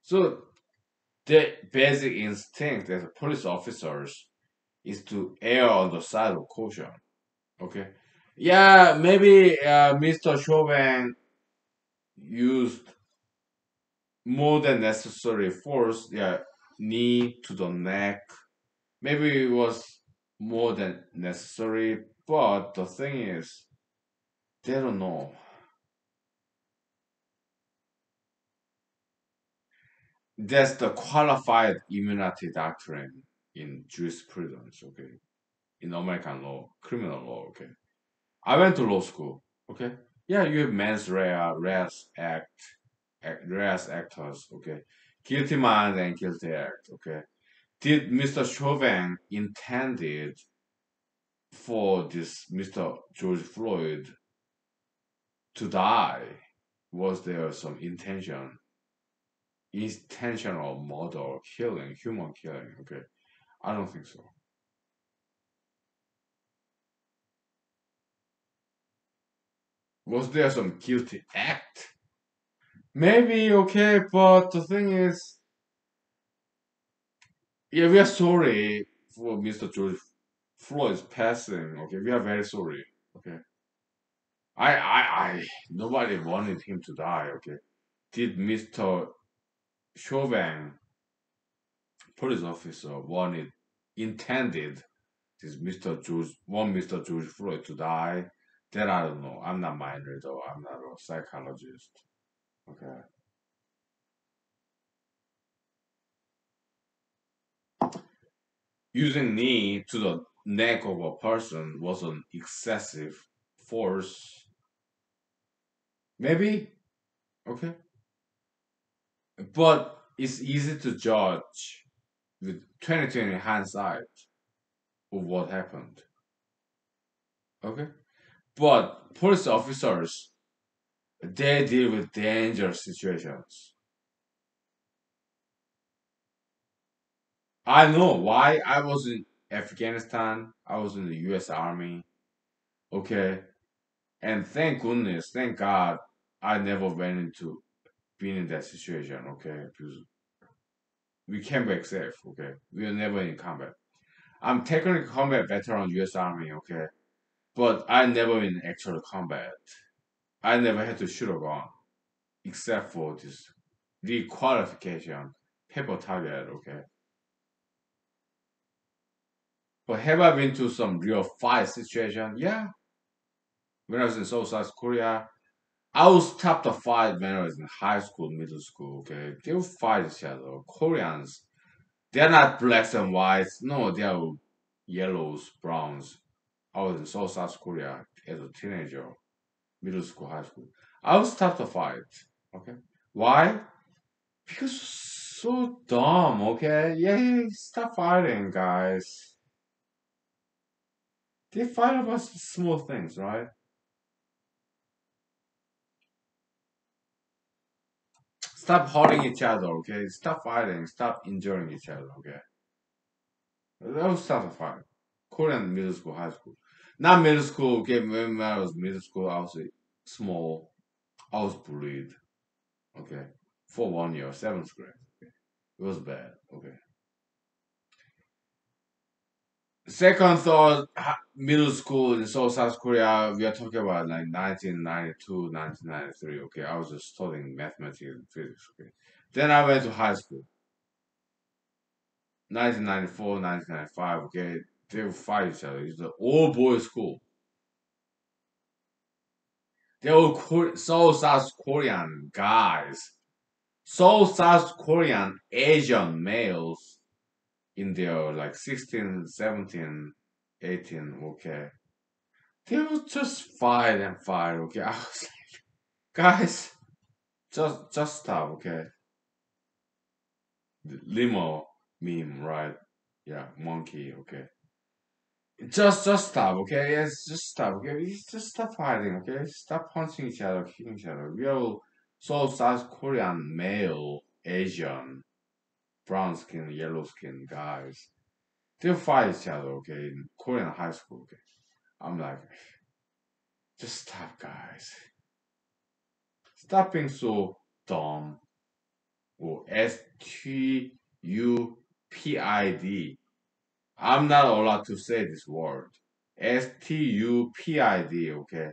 So the basic instinct as police officers is to err on the side of caution. Okay. Yeah, maybe Mr. Chauvin used more than necessary force. Yeah, knee to the neck. Maybe it was more than necessary, but the thing is, they don't know. That's the qualified immunity doctrine in jurisprudence, okay? In American law, criminal law, okay? I went to law school, okay? Yeah, you have mens rea, res act, res actors, okay? Guilty mind and guilty act, okay? Did Mr. Chauvin intended for this Mr. George Floyd to die? Was there some intentional murder, killing, human killing? Okay, I don't think so. Was there some guilty act? Maybe, okay, but the thing is, yeah, we are sorry for Mr. George Floyd's passing. Okay, we are very sorry. Okay, nobody wanted him to die. Okay, did Mr. Chauvin, police officer, intended Mr. George Floyd to die? That I don't know. I'm not minor though. I'm not a psychologist. Okay. Using knee to the neck of a person was an excessive force. Maybe. Okay. But it's easy to judge with 2020 hindsight of what happened. Okay. But police officers, they deal with dangerous situations. I know why. I was in Afghanistan. I was in the U.S. Army. Okay, and thank goodness, thank God, I never went into being in that situation. Okay, because we came back safe. Okay, we were never in combat. I'm technically combat veteran U.S. Army. Okay, but I never in actual combat. I never had to shoot a gun except for this requalification paper target. Okay, but have I been to some real fight situation? Yeah, when I was in South Korea, I will stop the fight when I was in high school, middle school. Okay, they will fight each other. Koreans, they're not blacks and whites. No, they are yellows, browns. I was in South Korea as a teenager, middle school, high school. I will stop the fight. Okay, why? Because so dumb. Okay, yeah, stop fighting, guys. They fight about small things, right? Stop hurting each other, okay? Stop fighting. Stop injuring each other, okay? That was start a fight. Korean middle school, high school. Not middle school, okay? When I was middle school, I was small. I was bullied, okay? For 1 year, seventh grade. Okay? It was bad, okay? Second, third, middle school in South Korea, we are talking about like 1992, 1993, okay? I was just studying mathematics and physics, okay? Then I went to high school. 1994, 1995, okay, they will fight each other. It's an all boys school. They were South Korean guys, South Korean Asian males in their like 16, 17, 18, okay. They will just fight and fight, okay. I was like, guys, just stop, okay. The limo meme, right? Yeah, monkey, okay. Just stop, okay? Yes, just stop, okay? Just stop fighting, okay? Stop punching each other, kicking each other. We are all South Korean male, Asian, brown skin, yellow skin guys. They fight each other, okay? In Korean high school, okay? I'm like, just stop, guys. Stop being so dumb. Or stupid. I'm not allowed to say this word. Stupid, okay?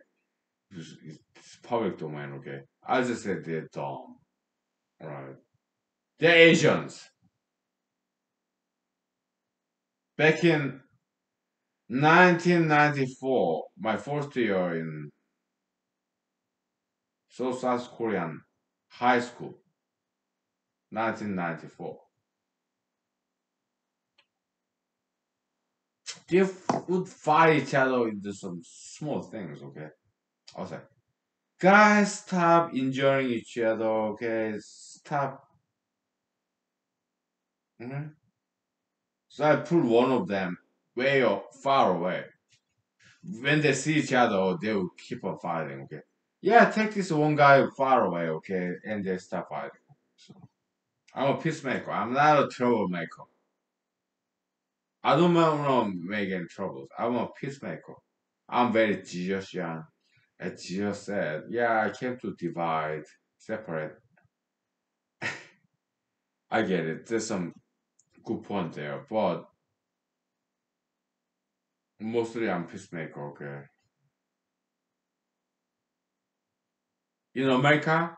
It's public domain, okay? I just said they're dumb, right? They're Asians. Back in 1994, my first year in South Korean high school, 1994, they would fight each other into some small things, okay? I was like, guys, stop injuring each other, okay? Stop. Mhm. So I put one of them far away. When they see each other, they will keep on fighting. Okay. Yeah, take this one guy far away. Okay, and they stop fighting. So I'm a peacemaker. I'm not a troublemaker. I don't want to make any troubles. I'm a peacemaker. I'm very Jesusian. As Jesus said, yeah, I came to divide, separate. I get it. There's some good point there, but mostly I'm peacemaker. Okay. In America,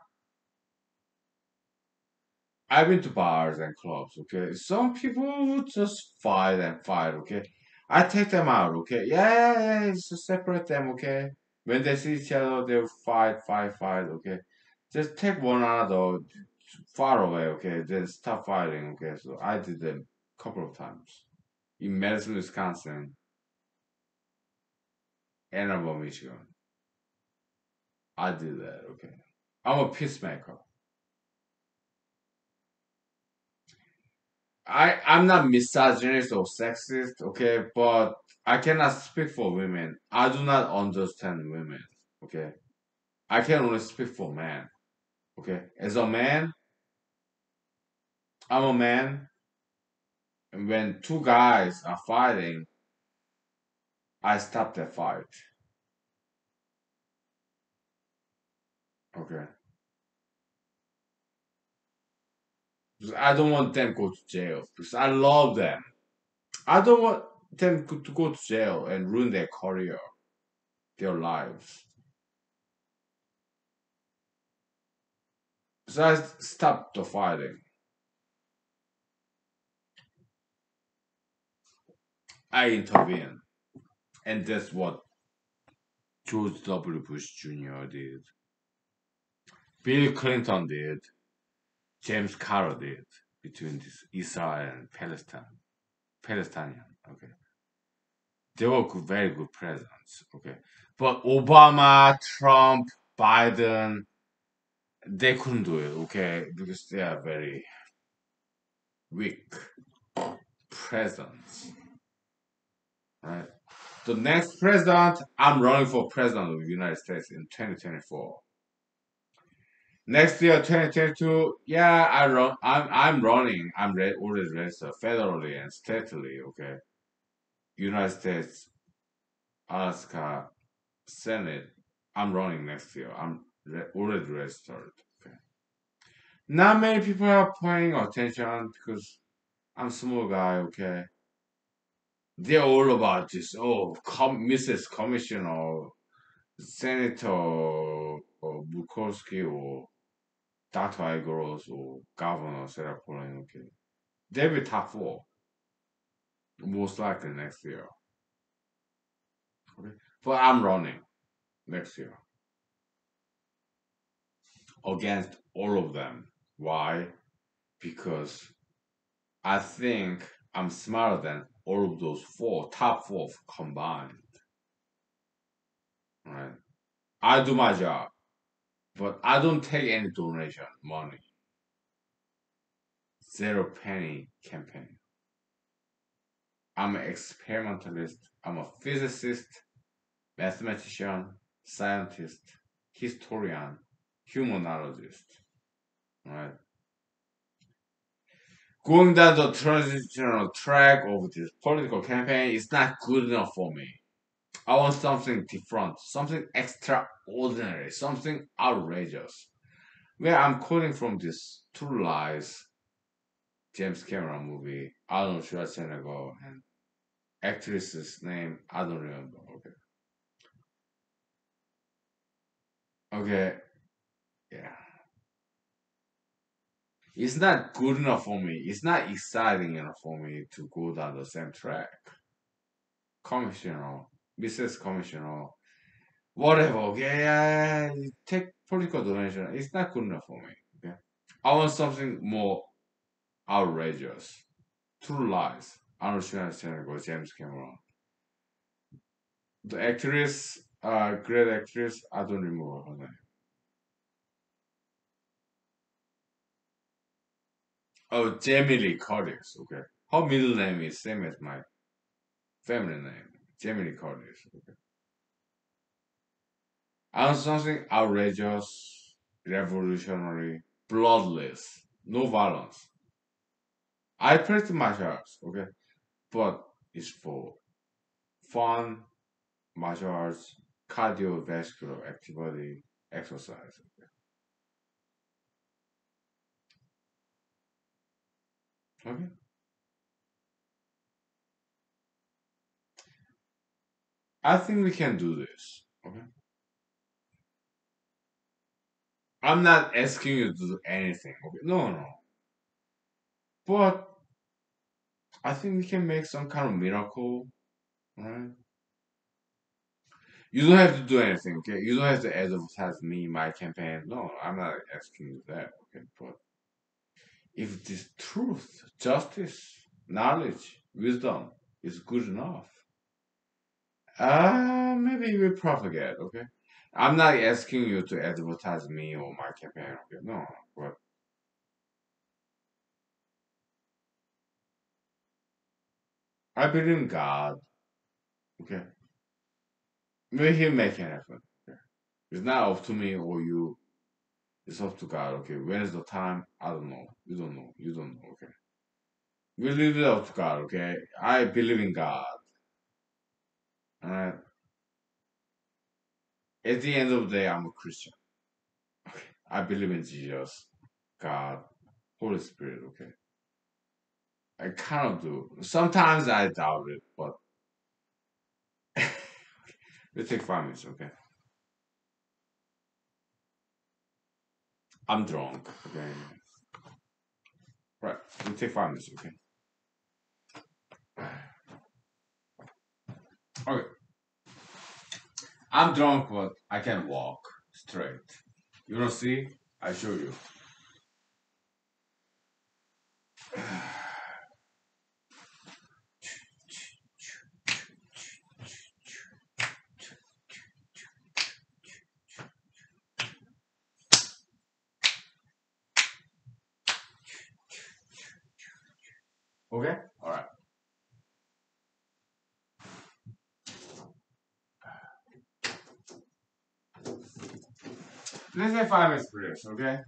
I've been to bars and clubs, okay? Some people would just fight and fight, okay? I take them out, okay? Yeah, just separate them, okay? When they see each other, they'll fight, okay? Just take one another far away, okay? Then stop fighting, okay? So I did them a couple of times. In Madison, Wisconsin, Ann Arbor, Michigan. I did that, okay? I'm a peacemaker. I'm not misogynist or sexist, okay, but I cannot speak for women. I do not understand women, okay. I can only speak for men, okay. As a man, I'm a man, and when two guys are fighting, I stop the fight, okay. Because I don't want them to go to jail because I love them. I don't want them to go to jail and ruin their career, their lives. So I stop the fighting. I intervene, and that's what George W. Bush Jr. did. Bill Clinton did, James Carter did between this Israel and Palestinian. Okay, they were very good presidents. Okay, but Obama, Trump, Biden, they couldn't do it. Okay, because they are very weak presidents. Right. The next president, I'm running for president of the United States in 2024. Next year, 2022, yeah, I'm running. Already registered federally and stately. Okay, United States, Alaska, Senate. I'm running next year. Already registered. Okay. Not many people are paying attention because I'm small guy. Okay. They're all about this. Oh, Mrs. Commissioner, Senator, or Bukowski, or Dr. Igros, or Governor Sarah Palin. Okay. They'll be top four, most likely next year. Okay. But I'm running next year against all of them. Why? Because I think I'm smarter than all of those top four combined. Right? I do my job, but I don't take any donation money. Zero penny campaign. I'm an experimentalist. I'm a physicist, mathematician, scientist, historian, humanologist. Right? Going down the traditional track of this political campaign is not good enough for me. I want something different, something extraordinary, something outrageous. Where I'm quoting from this True Lies James Cameron movie, Arnold Schwarzenegger, and actress's name I don't remember. Okay, okay, yeah. It's not good enough for me. It's not exciting enough for me to go down the same track. Commissioner, Mrs. Commissioner, whatever. Okay, yeah, take political donation. It's not good enough for me. Okay, I want something more outrageous. True Lies. Arnold Schwarzenegger, James Cameron. The actress, great actress. I don't remember her name. Oh, Jamie Lee Curtis. Okay, her middle name is same as my family name. Jamie Lee Curtis. Okay. I want something outrageous, revolutionary, bloodless, no violence. I practice martial arts. Okay, but it's for fun, martial arts, cardiovascular activity, exercise. Okay. I think we can do this. Okay. I'm not asking you to do anything. Okay. No, no. But I think we can make some kind of miracle. Right? You don't have to do anything. Okay. You don't have to advertise me, my campaign. No, I'm not asking you that. Okay. But if this truth, justice, knowledge, wisdom is good enough, maybe we propagate. Okay. I'm not asking you to advertise me or my campaign. Okay. No, but I believe in God. Okay. Maybe He'll make it happen. Okay. It's not up to me or you. It's up to God. Okay. When is the time? I don't know. You don't know. You don't know. Okay. We leave it up to God. Okay. I believe in God. Alright. At the end of the day, I'm a Christian. Okay. I believe in Jesus, God, Holy Spirit. Okay. I kind of do. Sometimes I doubt it, but we take 5 minutes. Okay. I'm drunk. Okay. Right. We take 5 minutes. Okay. Okay. I'm drunk, but I can walk straight. You don't see? I show you. Okay. All right. Let's say 5 minutes for this. Okay.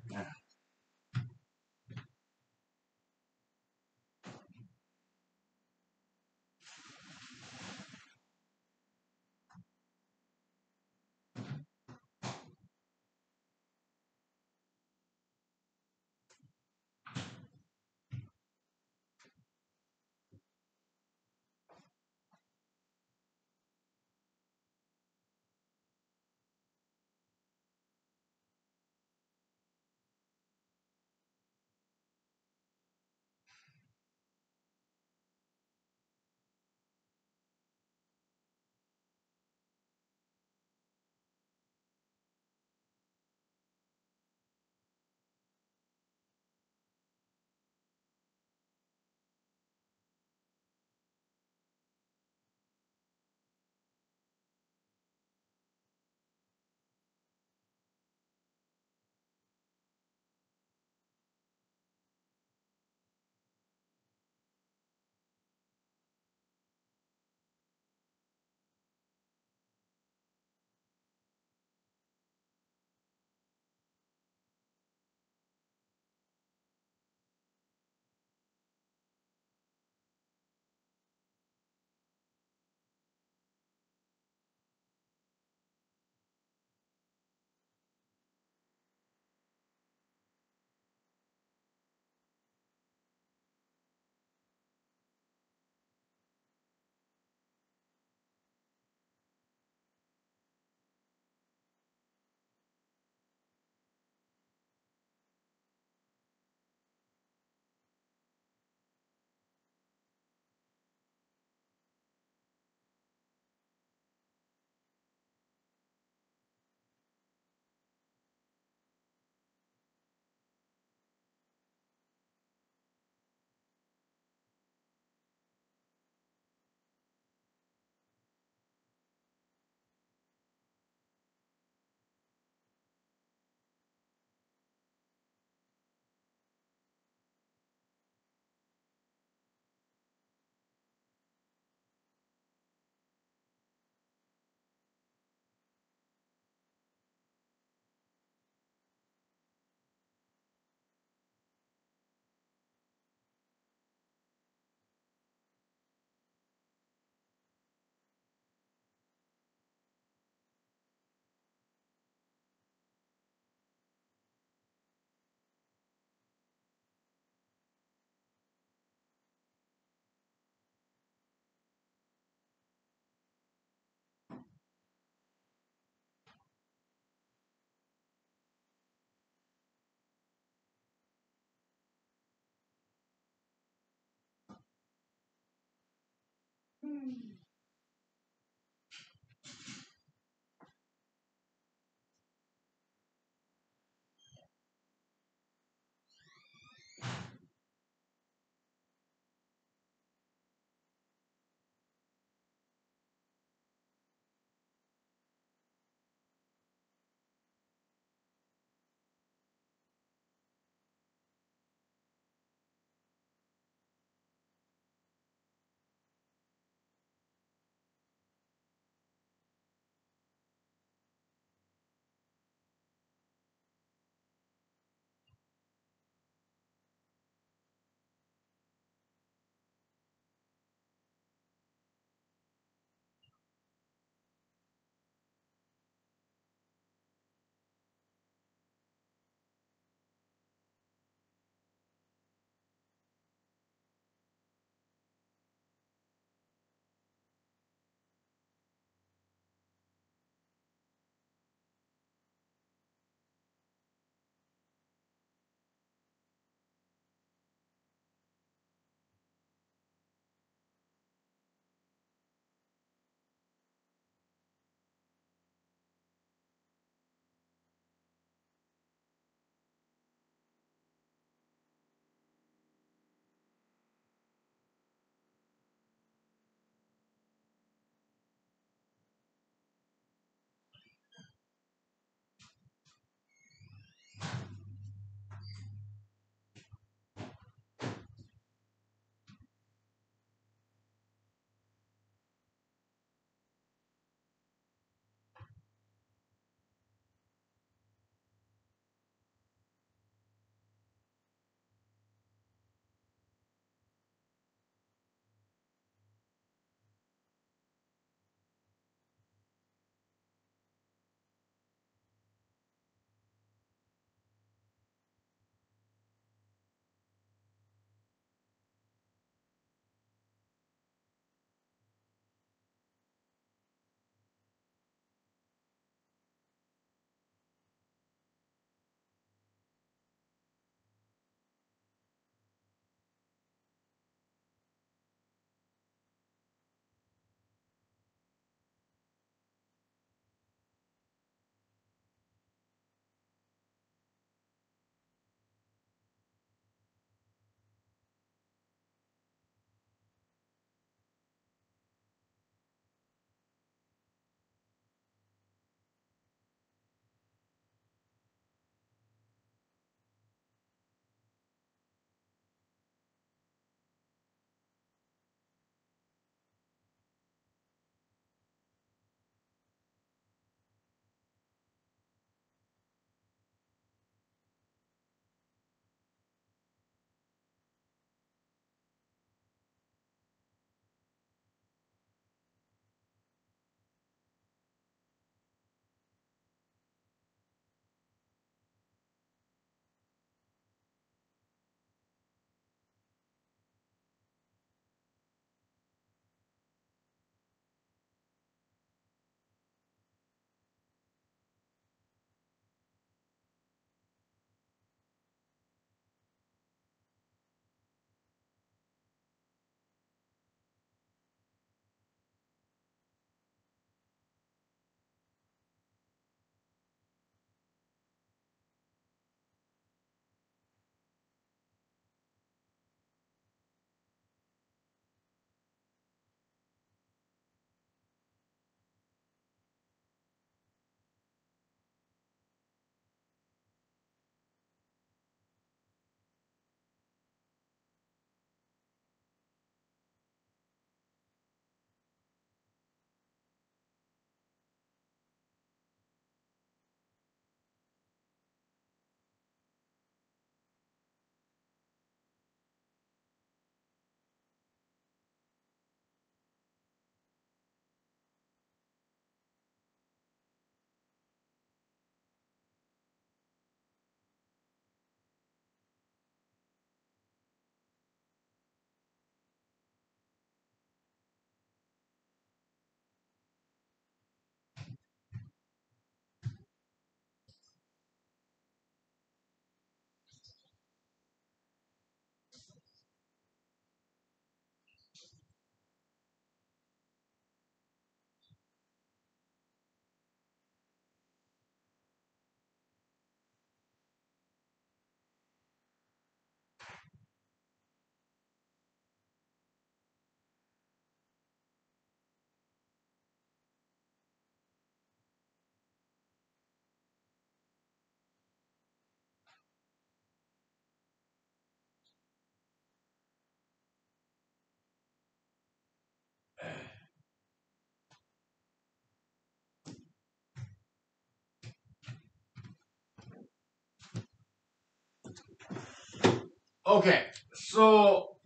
Okay, so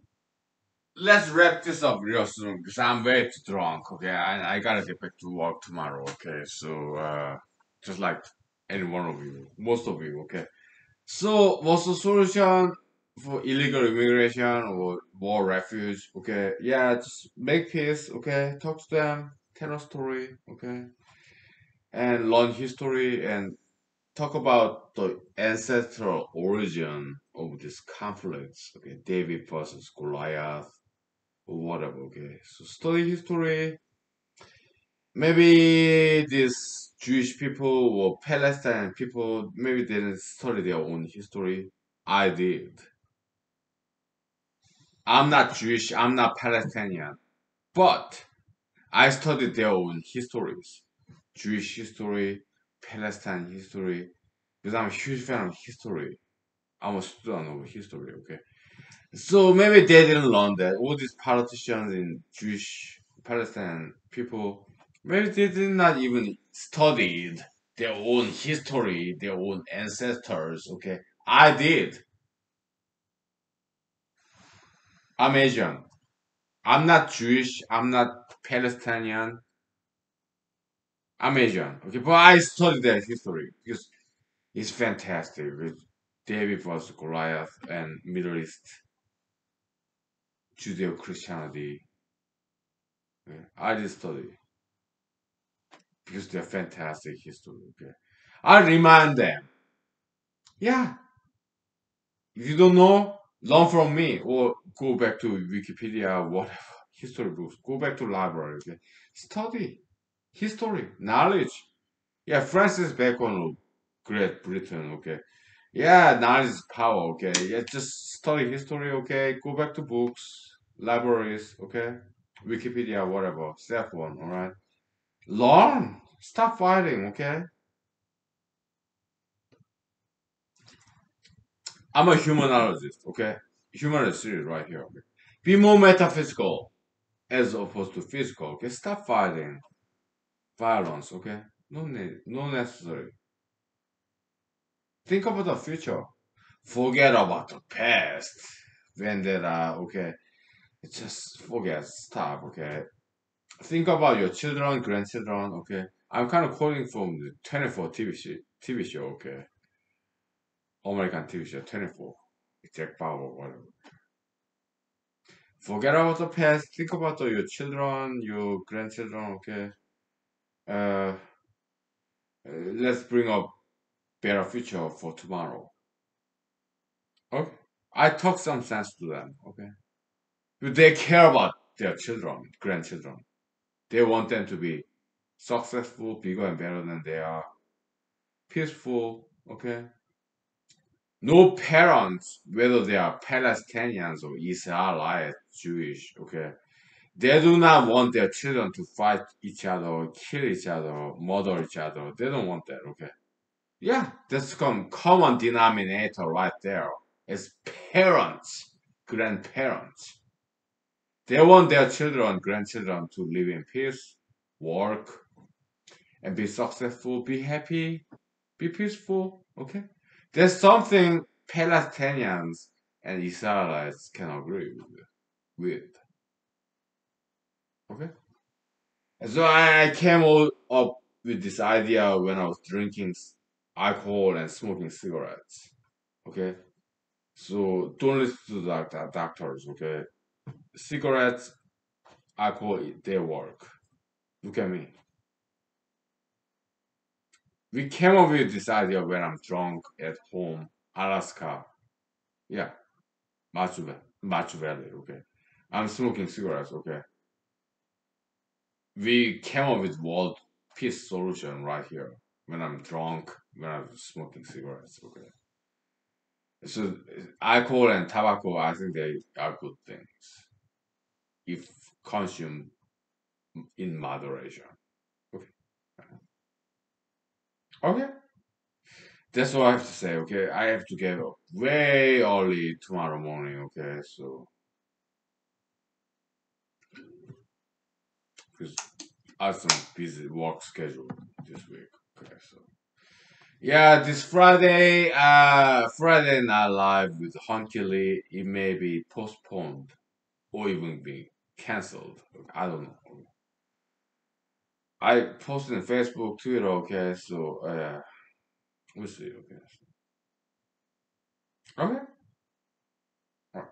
let's wrap this up real soon because I'm way too drunk. Okay, I gotta get back to work tomorrow. Okay, so just like any one of you, most of you. Okay, so what's the solution for illegal immigration or war refuge? Okay, yeah, just make peace. Okay, talk to them, tell a story. Okay, and learn history and talk about the ancestral origin of these conflicts. Okay, David versus Goliath or whatever. Okay, so study history. Maybe these Jewish people or Palestinian people maybe they didn't study their own history. I did. I'm not Jewish. I'm not Palestinian, but I studied their own histories, Jewish history, Palestine history, because I'm a huge fan of history. I'm a student of history. Okay. So maybe they didn't learn that. All these politicians in Jewish Palestine people, maybe they did not even studied their own history, their own ancestors. Okay, I did. I'm Asian. I'm not Jewish. I'm not Palestinian. I'm Asian. Okay, but I studied their history because it's fantastic with David versus Goliath and Middle East Judeo Christianity. Okay? I did study because they're fantastic history. Okay, I remind them. Yeah, if you don't know, learn from me or go back to Wikipedia, whatever history books. Go back to library. Okay, study history, knowledge. Yeah, Francis Bacon of Great Britain. Okay, yeah, knowledge is power. Okay, yeah, just study history. Okay, go back to books, libraries. Okay, Wikipedia, whatever. Step one. All right, learn. Stop fighting. Okay. I'm a humanologist, okay? Humanist series right here, okay? Be more metaphysical as opposed to physical, okay? Stop fighting violence, okay? No need, no necessary. Think about the future. Forget about the past. Vendetta, okay? Just forget, stop, okay? Think about your children, grandchildren, okay? I'm kind of quoting from the 24 TV show, okay? American TV show, 24. Jack Bauer, whatever. Forget about the past. Think about your children, your grandchildren. Okay. Uh, let's bring up better future for tomorrow. Okay. I talk some sense to them. Okay. But they care about their children, grandchildren. They want them to be successful, bigger and better than they are. Peaceful. Okay. No parents, whether they are Palestinians or Israelites, Jewish. Okay. They do not want their children to fight each other, kill each other, murder each other. They don't want that, okay? Yeah, that's common denominator right there. It's parents, grandparents. They want their children, grandchildren to live in peace, work, and be successful, be happy, be peaceful, okay? There's something Palestinians and Israelites can agree with, okay? So I came up with this idea when I was drinking alcohol and smoking cigarettes. Okay, so don't listen to the doctors. Okay, cigarettes, alcohol, they work. Look at me. We came up with this idea when I'm drunk at home, Alaska. Yeah, Machu Valley. Okay, I'm smoking cigarettes. Okay, we came up with world peace solution right here when I'm drunk, when I'm smoking cigarettes. Okay. So alcohol and tobacco, I think they are good things if consumed in moderation. Okay. Okay. That's what I have to say. Okay. I have to get up way early tomorrow morning. Okay. So because I have some busy work schedule this week. Okay. So Yeah, this Friday, Friday Night Live with Honky Lee, it may be postponed or even be canceled. I don't know. I posted on Facebook, Twitter, okay, so we'll see, okay. Okay. All right.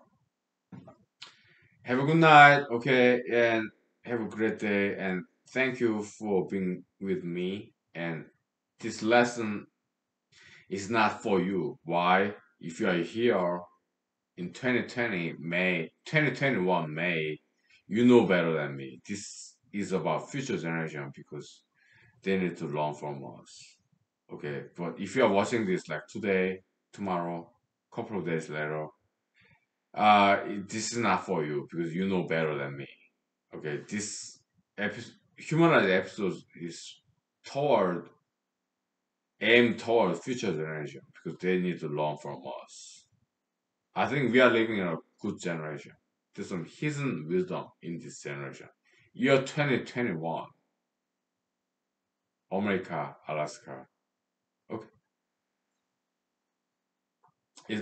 Have a good night, okay, and have a great day, and thank you for being with me. And this lesson is not for you. Why? If you are here in 2020 May, 2021 May, you know better than me. This is about future generation because they need to learn from us. Okay, but if you are watching this like today, tomorrow, couple of days later, this is not for you because you know better than me. Okay, this episode, humanized episode is toward aimed toward future generation because they need to learn from us. I think we are living in a good generation. There's some hidden wisdom in this generation. Year 2021, America, Alaska. Okay,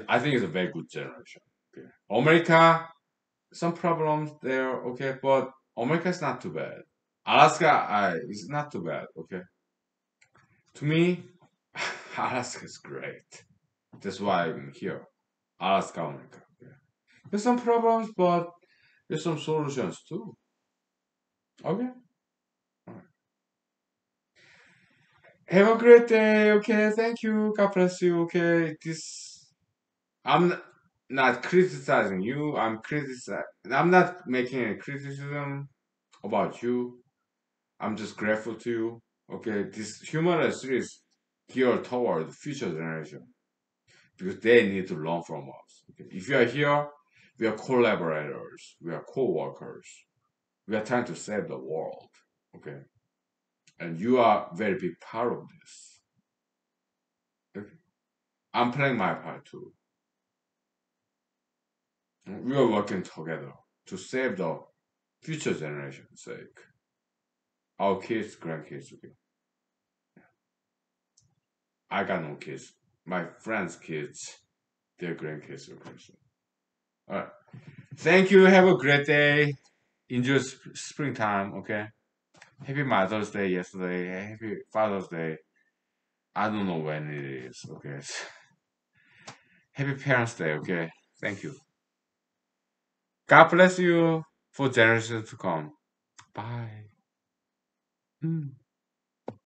I think it's a very good generation. Okay, America, some problems there. Okay, but America is not too bad. Alaska, is not too bad. Okay, to me, Alaska is great. That's why I'm here. Alaska, America. Okay. There's some problems, but there's some solutions too. Okay. All right. Have a great day. Okay. Thank you. God bless you. Okay. I'm not criticizing you. I'm not making any criticism about you. I'm just grateful to you. Okay. This human series geared toward the future generation because they need to learn from us. Okay. If you are here, we are collaborators. We are co-workers. We are trying to save the world. Okay. And you are a very big part of this. Okay? I'm playing my part too. We are working together to save the future generation's sake. Our kids, grandkids. Okay. I got no kids. My friends' kids, their grandkids. Okay. So, all right. Thank you. Have a great day. Enjoy springtime. Okay. Happy Mother's Day yesterday. Happy Father's Day. I don't know when it is. Okay. Happy Parents' Day. Okay. Thank you. God bless you for generations to come. Bye. Hmm.